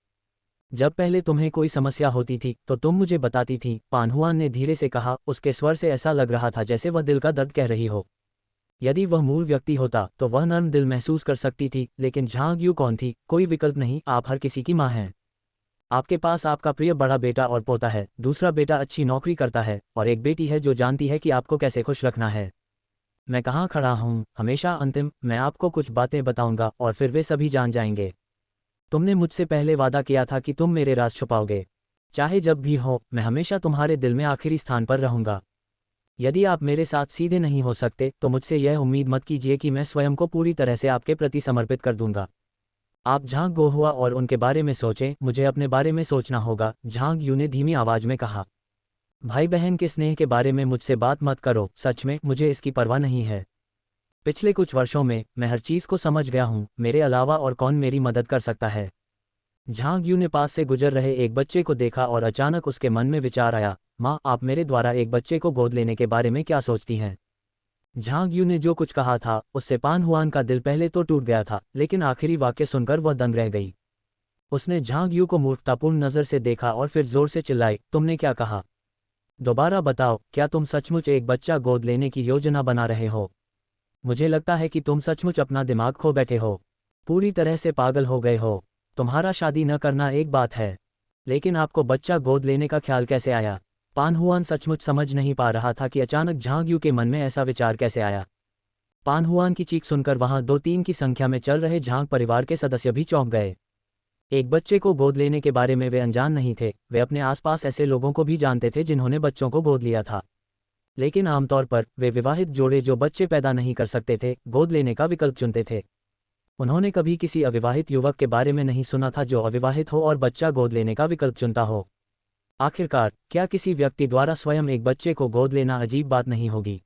जब पहले तुम्हें कोई समस्या होती थी तो तुम मुझे बताती थी, पान हुआन ने धीरे से कहा। उसके स्वर से ऐसा लग रहा था जैसे वह दिल का दर्द कह रही हो। यदि वह मूल व्यक्ति होता तो वह नर्म दिल महसूस कर सकती थी, लेकिन झांग यू कौन थी? कोई विकल्प नहीं, आप हर किसी की माँ हैं। आपके पास आपका प्रिय बड़ा बेटा और पोता है, दूसरा बेटा अच्छी नौकरी करता है, और एक बेटी है जो जानती है कि आपको कैसे खुश रखना है। मैं कहाँ खड़ा हूँ? हमेशा अंतिम। मैं आपको कुछ बातें बताऊंगा और फिर वे सभी जान जाएंगे। तुमने मुझसे पहले वादा किया था कि तुम मेरे राज छुपाओगे। चाहे जब भी हो, मैं हमेशा तुम्हारे दिल में आखिरी स्थान पर रहूंगा। यदि आप मेरे साथ सीधे नहीं हो सकते तो मुझसे यह उम्मीद मत कीजिए कि मैं स्वयं को पूरी तरह से आपके प्रति समर्पित कर दूंगा। आप झांग गोहुआ और उनके बारे में सोचें, मुझे अपने बारे में सोचना होगा, झांग यू ने धीमी आवाज में कहा। भाई बहन के स्नेह के बारे में मुझसे बात मत करो, सच में मुझे इसकी परवाह नहीं है। पिछले कुछ वर्षों में मैं हर चीज़ को समझ गया हूँ, मेरे अलावा और कौन मेरी मदद कर सकता है? झांग यू ने पास से गुजर रहे एक बच्चे को देखा और अचानक उसके मन में विचार आया, माँ, आप मेरे द्वारा एक बच्चे को गोद लेने के बारे में क्या सोचती हैं? झांग यू ने जो कुछ कहा था उससे पान हुआन का दिल पहले तो टूट गया था, लेकिन आखिरी वाक्य सुनकर वह दंग रह गई। उसने झांग यू को मूर्खतापूर्ण नज़र से देखा और फिर जोर से चिल्लाई, तुमने क्या कहा? दोबारा बताओ, क्या तुम सचमुच एक बच्चा गोद लेने की योजना बना रहे हो? मुझे लगता है कि तुम सचमुच अपना दिमाग खो बैठे हो, पूरी तरह से पागल हो गए हो। तुम्हारा शादी न करना एक बात है, लेकिन आपको बच्चा गोद लेने का ख्याल कैसे आया? पान हुआन सचमुच समझ नहीं पा रहा था कि अचानक झांग यू के मन में ऐसा विचार कैसे आया। पान हुआन की चीख सुनकर वहां 2-3 की संख्या में चल रहे झांग परिवार के सदस्य भी चौंक गए। एक बच्चे को गोद लेने के बारे में वे अनजान नहीं थे, वे अपने आसपास ऐसे लोगों को भी जानते थे जिन्होंने बच्चों को गोद लिया था, लेकिन आमतौर पर वे विवाहित जोड़े जो बच्चे पैदा नहीं कर सकते थे गोद लेने का विकल्प चुनते थे। उन्होंने कभी किसी अविवाहित युवक के बारे में नहीं सुना था जो अविवाहित हो और बच्चा गोद लेने का विकल्प चुनता हो। आखिरकार, क्या किसी व्यक्ति द्वारा स्वयं एक बच्चे को गोद लेना अजीब बात नहीं होगी?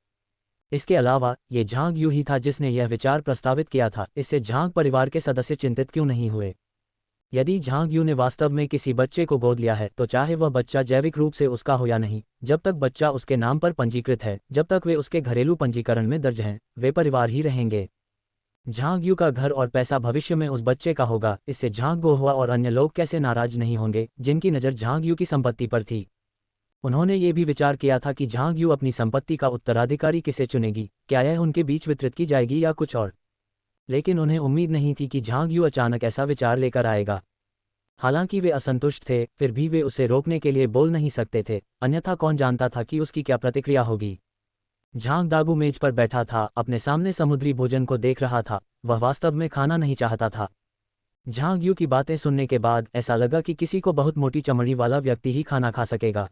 इसके अलावा, ये झांग यू ही था जिसने यह विचार प्रस्तावित किया था, इससे झांग परिवार के सदस्य चिंतित क्यों नहीं हुए? यदि झांग यू ने वास्तव में किसी बच्चे को गोद लिया है तो चाहे वह बच्चा जैविक रूप से उसका हो या नहीं, जब तक बच्चा उसके नाम पर पंजीकृत है, जब तक वे उसके घरेलू पंजीकरण में दर्ज हैं, वे परिवार ही रहेंगे। झांग यू का घर और पैसा भविष्य में उस बच्चे का होगा, इससे झांग गोहुआ और अन्य लोग कैसे नाराज नहीं होंगे जिनकी नज़र झांग यू की संपत्ति पर थी। उन्होंने ये भी विचार किया था कि झांग यू अपनी संपत्ति का उत्तराधिकारी किसे चुनेगी, क्या यह उनके बीच वितरित की जाएगी या कुछ और। लेकिन उन्हें उम्मीद नहीं थी कि झांग यू अचानक ऐसा विचार लेकर आएगा। हालांकि वे असंतुष्ट थे, फिर भी वे उसे रोकने के लिए बोल नहीं सकते थे, अन्यथा कौन जानता था कि उसकी क्या प्रतिक्रिया होगी। झांग दागू मेज पर बैठा था, अपने सामने समुद्री भोजन को देख रहा था, वह वास्तव में खाना नहीं चाहता था। झांग यू की बातें सुनने के बाद ऐसा लगा कि किसी को बहुत मोटी चमड़ी वाला व्यक्ति ही खाना खा सकेगा।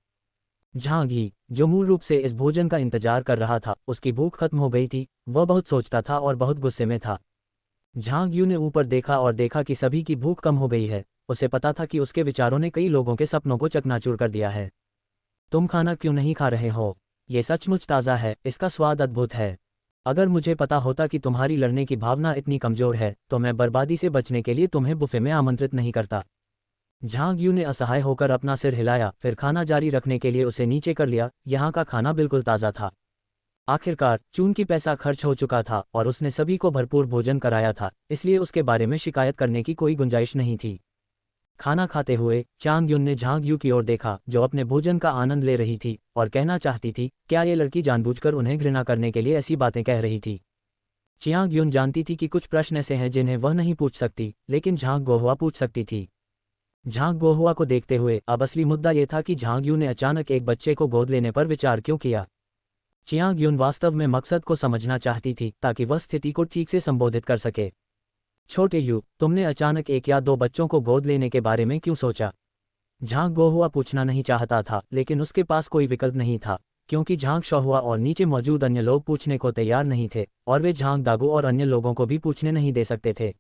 झांग ही, जो मूल रूप से इस भोजन का इंतजार कर रहा था, उसकी भूख खत्म हो गई थी, वह बहुत सोचता था और बहुत गुस्से में था। झांग यू ने ऊपर देखा और देखा कि सभी की भूख कम हो गई है। उसे पता था कि उसके विचारों ने कई लोगों के सपनों को चकनाचूर कर दिया है। तुम खाना क्यों नहीं खा रहे हो? ये सचमुच ताज़ा है, इसका स्वाद अद्भुत है। अगर मुझे पता होता कि तुम्हारी लड़ने की भावना इतनी कमज़ोर है तो मैं बर्बादी से बचने के लिए तुम्हें बुफे में आमंत्रित नहीं करता। झांग यू ने असहाय होकर अपना सिर हिलाया, फिर खाना जारी रखने के लिए उसे नीचे कर लिया। यहाँ का खाना बिल्कुल ताज़ा था। आखिरकार चून की पैसा खर्च हो चुका था और उसने सभी को भरपूर भोजन कराया था, इसलिए उसके बारे में शिकायत करने की कोई गुंजाइश नहीं थी। खाना खाते हुए चांग युन ने झांग यू की ओर देखा जो अपने भोजन का आनंद ले रही थी और कहना चाहती थी, क्या ये लड़की जानबूझकर उन्हें घृणा करने के लिए ऐसी बातें कह रही थी? चियांग युन जानती थी कि कुछ प्रश्न ऐसे हैं जिन्हें वह नहीं पूछ सकती, लेकिन झांग गोहुआ पूछ सकती थी। झांग गोहुआ को देखते हुए अब असली मुद्दा ये था कि झांग यू ने अचानक एक बच्चे को गोद लेने पर विचार क्यों किया। चियांग युन वास्तव में मकसद को समझना चाहती थी ताकि वह स्थिति को ठीक से संबोधित कर सके। छोटे यू, तुमने अचानक एक या दो बच्चों को गोद लेने के बारे में क्यों सोचा? झांग गोहुआ पूछना नहीं चाहता था, लेकिन उसके पास कोई विकल्प नहीं था, क्योंकि झांग शहुआ और नीचे मौजूद अन्य लोग पूछने को तैयार नहीं थे और वे झांग दागू और अन्य लोगों को भी पूछने नहीं दे सकते थे।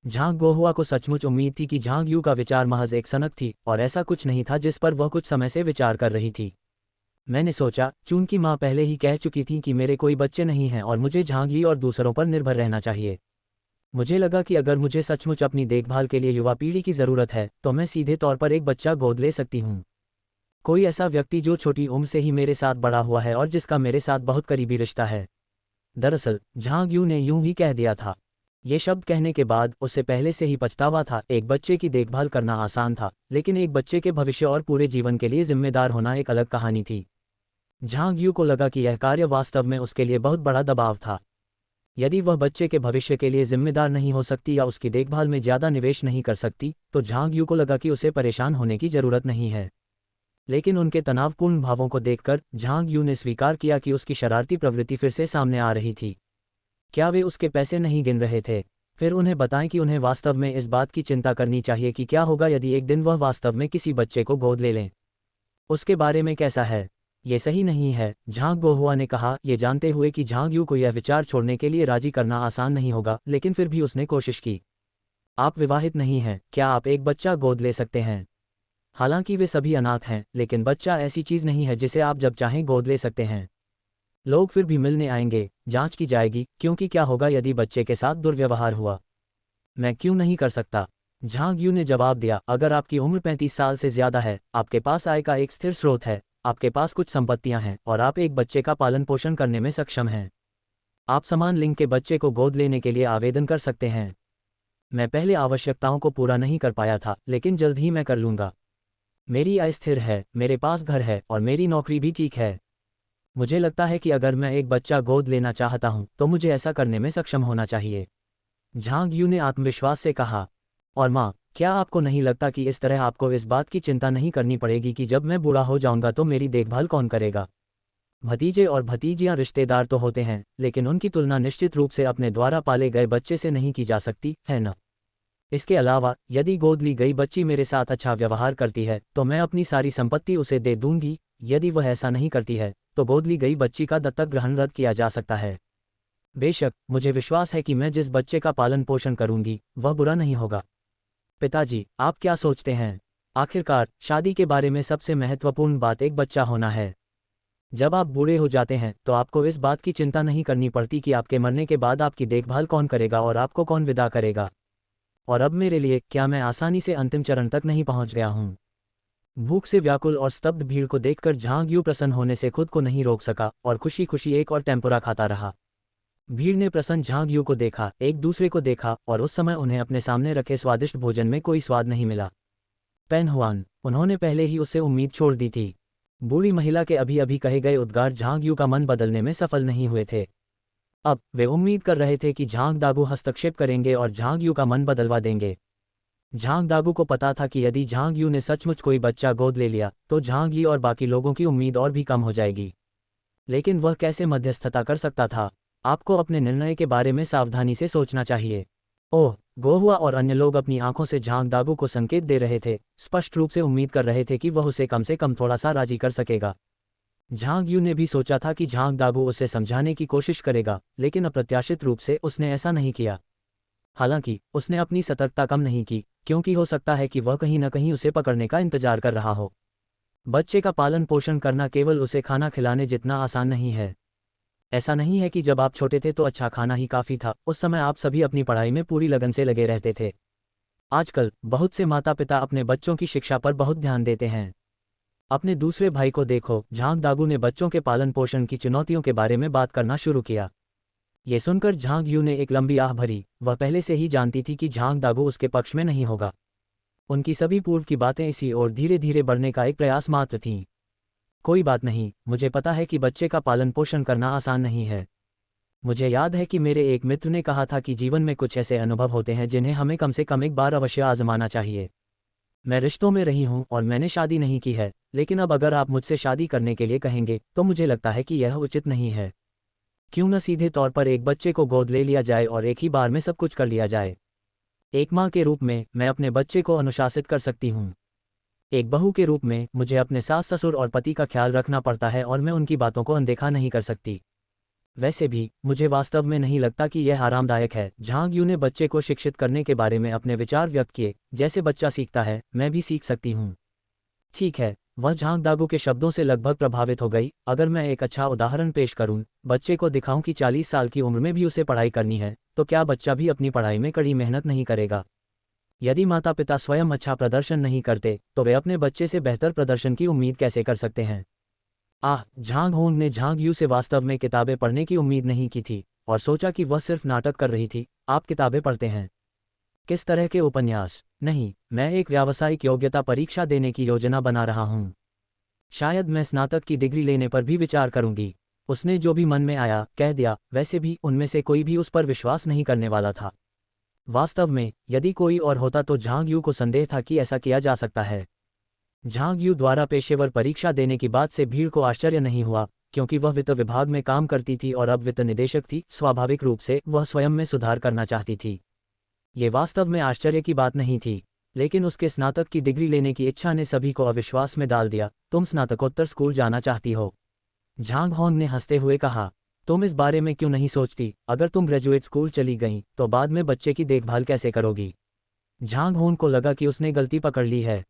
झांग गोहुआ को सचमुच उम्मीद थी कि झांग यू का विचार महज एक सनक थी और ऐसा कुछ नहीं था जिस पर वह कुछ समय से विचार कर रही थी। मैंने सोचा, चून की माँ पहले ही कह चुकी थी कि मेरे कोई बच्चे नहीं हैं और मुझे झांग ही और दूसरों पर निर्भर रहना चाहिए। मुझे लगा कि अगर मुझे सचमुच अपनी देखभाल के लिए युवा पीढ़ी की ज़रूरत है तो मैं सीधे तौर पर एक बच्चा गोद ले सकती हूँ। कोई ऐसा व्यक्ति जो छोटी उम्र से ही मेरे साथ बड़ा हुआ है और जिसका मेरे साथ बहुत करीबी रिश्ता है। दरअसल झांग यू ने यूं ही कह दिया था। ये शब्द कहने के बाद उसे पहले से ही पछतावा था। एक बच्चे की देखभाल करना आसान था, लेकिन एक बच्चे के भविष्य और पूरे जीवन के लिए जिम्मेदार होना एक अलग कहानी थी। झांग यू को लगा कि यह कार्य वास्तव में उसके लिए बहुत बड़ा दबाव था। यदि वह बच्चे के भविष्य के लिए जिम्मेदार नहीं हो सकती या उसकी देखभाल में ज़्यादा निवेश नहीं कर सकती, तो झांग यू को लगा कि उसे परेशान होने की ज़रूरत नहीं है। लेकिन उनके तनावपूर्ण भावों को देखकर झांग यू ने स्वीकार किया कि उसकी शरारती प्रवृत्ति फिर से सामने आ रही थी। क्या वे उसके पैसे नहीं गिन रहे थे? फिर उन्हें बताएं कि उन्हें वास्तव में इस बात की चिंता करनी चाहिए कि क्या होगा यदि एक दिन वह वास्तव में किसी बच्चे को गोद ले लें। उसके बारे में कैसा है? ये सही नहीं है, झांग गोहुआ ने कहा, ये जानते हुए कि झांग यू को यह विचार छोड़ने के लिए राजी करना आसान नहीं होगा, लेकिन फिर भी उसने कोशिश की। आप विवाहित नहीं हैं, क्या आप एक बच्चा गोद ले सकते हैं? हालांकि वे सभी अनाथ हैं, लेकिन बच्चा ऐसी चीज़ नहीं है जिसे आप जब चाहें गोद ले सकते हैं। लोग फिर भी मिलने आएंगे, जांच की जाएगी, क्योंकि क्या होगा यदि बच्चे के साथ दुर्व्यवहार हुआ? मैं क्यों नहीं कर सकता? झांग यू ने जवाब दिया, अगर आपकी उम्र 35 साल से ज़्यादा है, आपके पास आय का एक स्थिर स्रोत है, आपके पास कुछ संपत्तियां हैं और आप एक बच्चे का पालन पोषण करने में सक्षम हैं, आप समान लिंग के बच्चे को गोद लेने के लिए आवेदन कर सकते हैं। मैं पहले आवश्यकताओं को पूरा नहीं कर पाया था, लेकिन जल्द ही मैं कर लूँगा। मेरी आय स्थिर है, मेरे पास घर है और मेरी नौकरी भी ठीक है। मुझे लगता है कि अगर मैं एक बच्चा गोद लेना चाहता हूँ तो मुझे ऐसा करने में सक्षम होना चाहिए, झांग यू ने आत्मविश्वास से कहा। और माँ, क्या आपको नहीं लगता कि इस तरह आपको इस बात की चिंता नहीं करनी पड़ेगी कि जब मैं बूढ़ा हो जाऊंगा तो मेरी देखभाल कौन करेगा? भतीजे और भतीजियां रिश्तेदार तो होते हैं, लेकिन उनकी तुलना निश्चित रूप से अपने द्वारा पाले गए बच्चे से नहीं की जा सकती, है न? इसके अलावा, यदि गोद ली गई बच्ची मेरे साथ अच्छा व्यवहार करती है तो मैं अपनी सारी संपत्ति उसे दे दूंगी। यदि वह ऐसा नहीं करती है तो गोद ली गई बच्ची का दत्तक ग्रहण रद्द किया जा सकता है। बेशक, मुझे विश्वास है कि मैं जिस बच्चे का पालन पोषण करूंगी वह बुरा नहीं होगा। पिताजी, आप क्या सोचते हैं? आखिरकार, शादी के बारे में सबसे महत्वपूर्ण बात एक बच्चा होना है। जब आप बूढ़े हो जाते हैं तो आपको इस बात की चिंता नहीं करनी पड़ती कि आपके मरने के बाद आपकी देखभाल कौन करेगा और आपको कौन विदा करेगा। और अब मेरे लिए, क्या मैं आसानी से अंतिम चरण तक नहीं पहुंच गया हूं? भूख से व्याकुल और स्तब्ध भीड़ को देखकर झांग यू प्रसन्न होने से खुद को नहीं रोक सका और खुशी खुशी एक और टेम्पुरा खाता रहा। भीड़ ने प्रसन्न झांग यू को देखा, एक दूसरे को देखा, और उस समय उन्हें अपने सामने रखे स्वादिष्ट भोजन में कोई स्वाद नहीं मिला। पेन हुआन, उन्होंने पहले ही उससे उम्मीद छोड़ दी थी। बूढ़ी महिला के अभी अभी कहे गए उद्गार झांग यू का मन बदलने में सफल नहीं हुए थे। अब वे उम्मीद कर रहे थे कि झांग दागू हस्तक्षेप करेंगे और झांग यू का मन बदलवा देंगे। झांग दागू को पता था कि यदि झांग यू ने सचमुच कोई बच्चा गोद ले लिया तो झांग यी और बाकी लोगों की उम्मीद और भी कम हो जाएगी। लेकिन वह कैसे मध्यस्थता कर सकता था? आपको अपने निर्णय के बारे में सावधानी से सोचना चाहिए। ओह, गोहुआ और अन्य लोग अपनी आंखों से झांग दागू को संकेत दे रहे थे, स्पष्ट रूप से उम्मीद कर रहे थे कि वह उसे कम से कम थोड़ा सा राजी कर सकेगा। झांग यू ने भी सोचा था कि झांग दागू उसे समझाने की कोशिश करेगा, लेकिन अप्रत्याशित रूप से उसने ऐसा नहीं किया। हालांकि उसने अपनी सतर्कता कम नहीं की, क्योंकि हो सकता है कि वह कहीं न कहीं उसे पकड़ने का इंतजार कर रहा हो। बच्चे का पालन पोषण करना केवल उसे खाना खिलाने जितना आसान नहीं है। ऐसा नहीं है कि जब आप छोटे थे तो अच्छा खाना ही काफ़ी था, उस समय आप सभी अपनी पढ़ाई में पूरी लगन से लगे रहते थे। आजकल बहुत से माता पिता अपने बच्चों की शिक्षा पर बहुत ध्यान देते हैं। अपने दूसरे भाई को देखो, झांग दागू ने बच्चों के पालन पोषण की चुनौतियों के बारे में बात करना शुरू किया। ये सुनकर झांग यू ने एक लंबी आह भरी। वह पहले से ही जानती थी कि झांग दागू उसके पक्ष में नहीं होगा। उनकी सभी पूर्व की बातें इसी और धीरे धीरे बढ़ने का एक प्रयास मात्र थीं। कोई बात नहीं, मुझे पता है कि बच्चे का पालन पोषण करना आसान नहीं है। मुझे याद है कि मेरे एक मित्र ने कहा था कि जीवन में कुछ ऐसे अनुभव होते हैं जिन्हें हमें कम से कम एक बार अवश्य आजमाना चाहिए। मैं रिश्तों में रही हूं और मैंने शादी नहीं की है, लेकिन अब अगर आप मुझसे शादी करने के लिए कहेंगे तो मुझे लगता है कि यह उचित नहीं है। क्यों न सीधे तौर पर एक बच्चे को गोद ले लिया जाए और एक ही बार में सब कुछ कर लिया जाए। एक माँ के रूप में मैं अपने बच्चे को अनुशासित कर सकती हूँ। एक बहू के रूप में मुझे अपने सास ससुर और पति का ख्याल रखना पड़ता है और मैं उनकी बातों को अनदेखा नहीं कर सकती। वैसे भी मुझे वास्तव में नहीं लगता कि यह आरामदायक है। झांग यू ने बच्चे को शिक्षित करने के बारे में अपने विचार व्यक्त किए। जैसे बच्चा सीखता है, मैं भी सीख सकती हूँ। ठीक है, वह झांग दागू के शब्दों से लगभग प्रभावित हो गई। अगर मैं एक अच्छा उदाहरण पेश करूं, बच्चे को दिखाऊं कि 40 साल की उम्र में भी उसे पढ़ाई करनी है, तो क्या बच्चा भी अपनी पढ़ाई में कड़ी मेहनत नहीं करेगा? यदि माता पिता स्वयं अच्छा प्रदर्शन नहीं करते तो वे अपने बच्चे से बेहतर प्रदर्शन की उम्मीद कैसे कर सकते हैं? झांग होंग ने झांग यू से वास्तव में किताबें पढ़ने की उम्मीद नहीं की थी और सोचा कि वह सिर्फ नाटक कर रही थी। आप किताबें पढ़ते हैं? किस तरह के उपन्यास? नहीं, मैं एक व्यावसायिक योग्यता परीक्षा देने की योजना बना रहा हूँ। शायद मैं स्नातक की डिग्री लेने पर भी विचार करूंगी। उसने जो भी मन में आया कह दिया। वैसे भी उनमें से कोई भी उस पर विश्वास नहीं करने वाला था। वास्तव में, यदि कोई और होता तो झांग यू को संदेह था कि ऐसा किया जा सकता है। झांग यू द्वारा पेशेवर परीक्षा देने की बात से भीड़ को आश्चर्य नहीं हुआ, क्योंकि वह वित्त विभाग में काम करती थी और अब वित्त निदेशक थी। स्वाभाविक रूप से वह स्वयं में सुधार करना चाहती थी। ये वास्तव में आश्चर्य की बात नहीं थी, लेकिन उसके स्नातक की डिग्री लेने की इच्छा ने सभी को अविश्वास में डाल दिया। तुम स्नातकोत्तर स्कूल जाना चाहती हो? झांग होंग ने हंसते हुए कहा। तुम इस बारे में क्यों नहीं सोचती? अगर तुम ग्रेजुएट स्कूल चली गईं तो बाद में बच्चे की देखभाल कैसे करोगी? झांग होंग को लगा कि उसने गलती पकड़ ली है।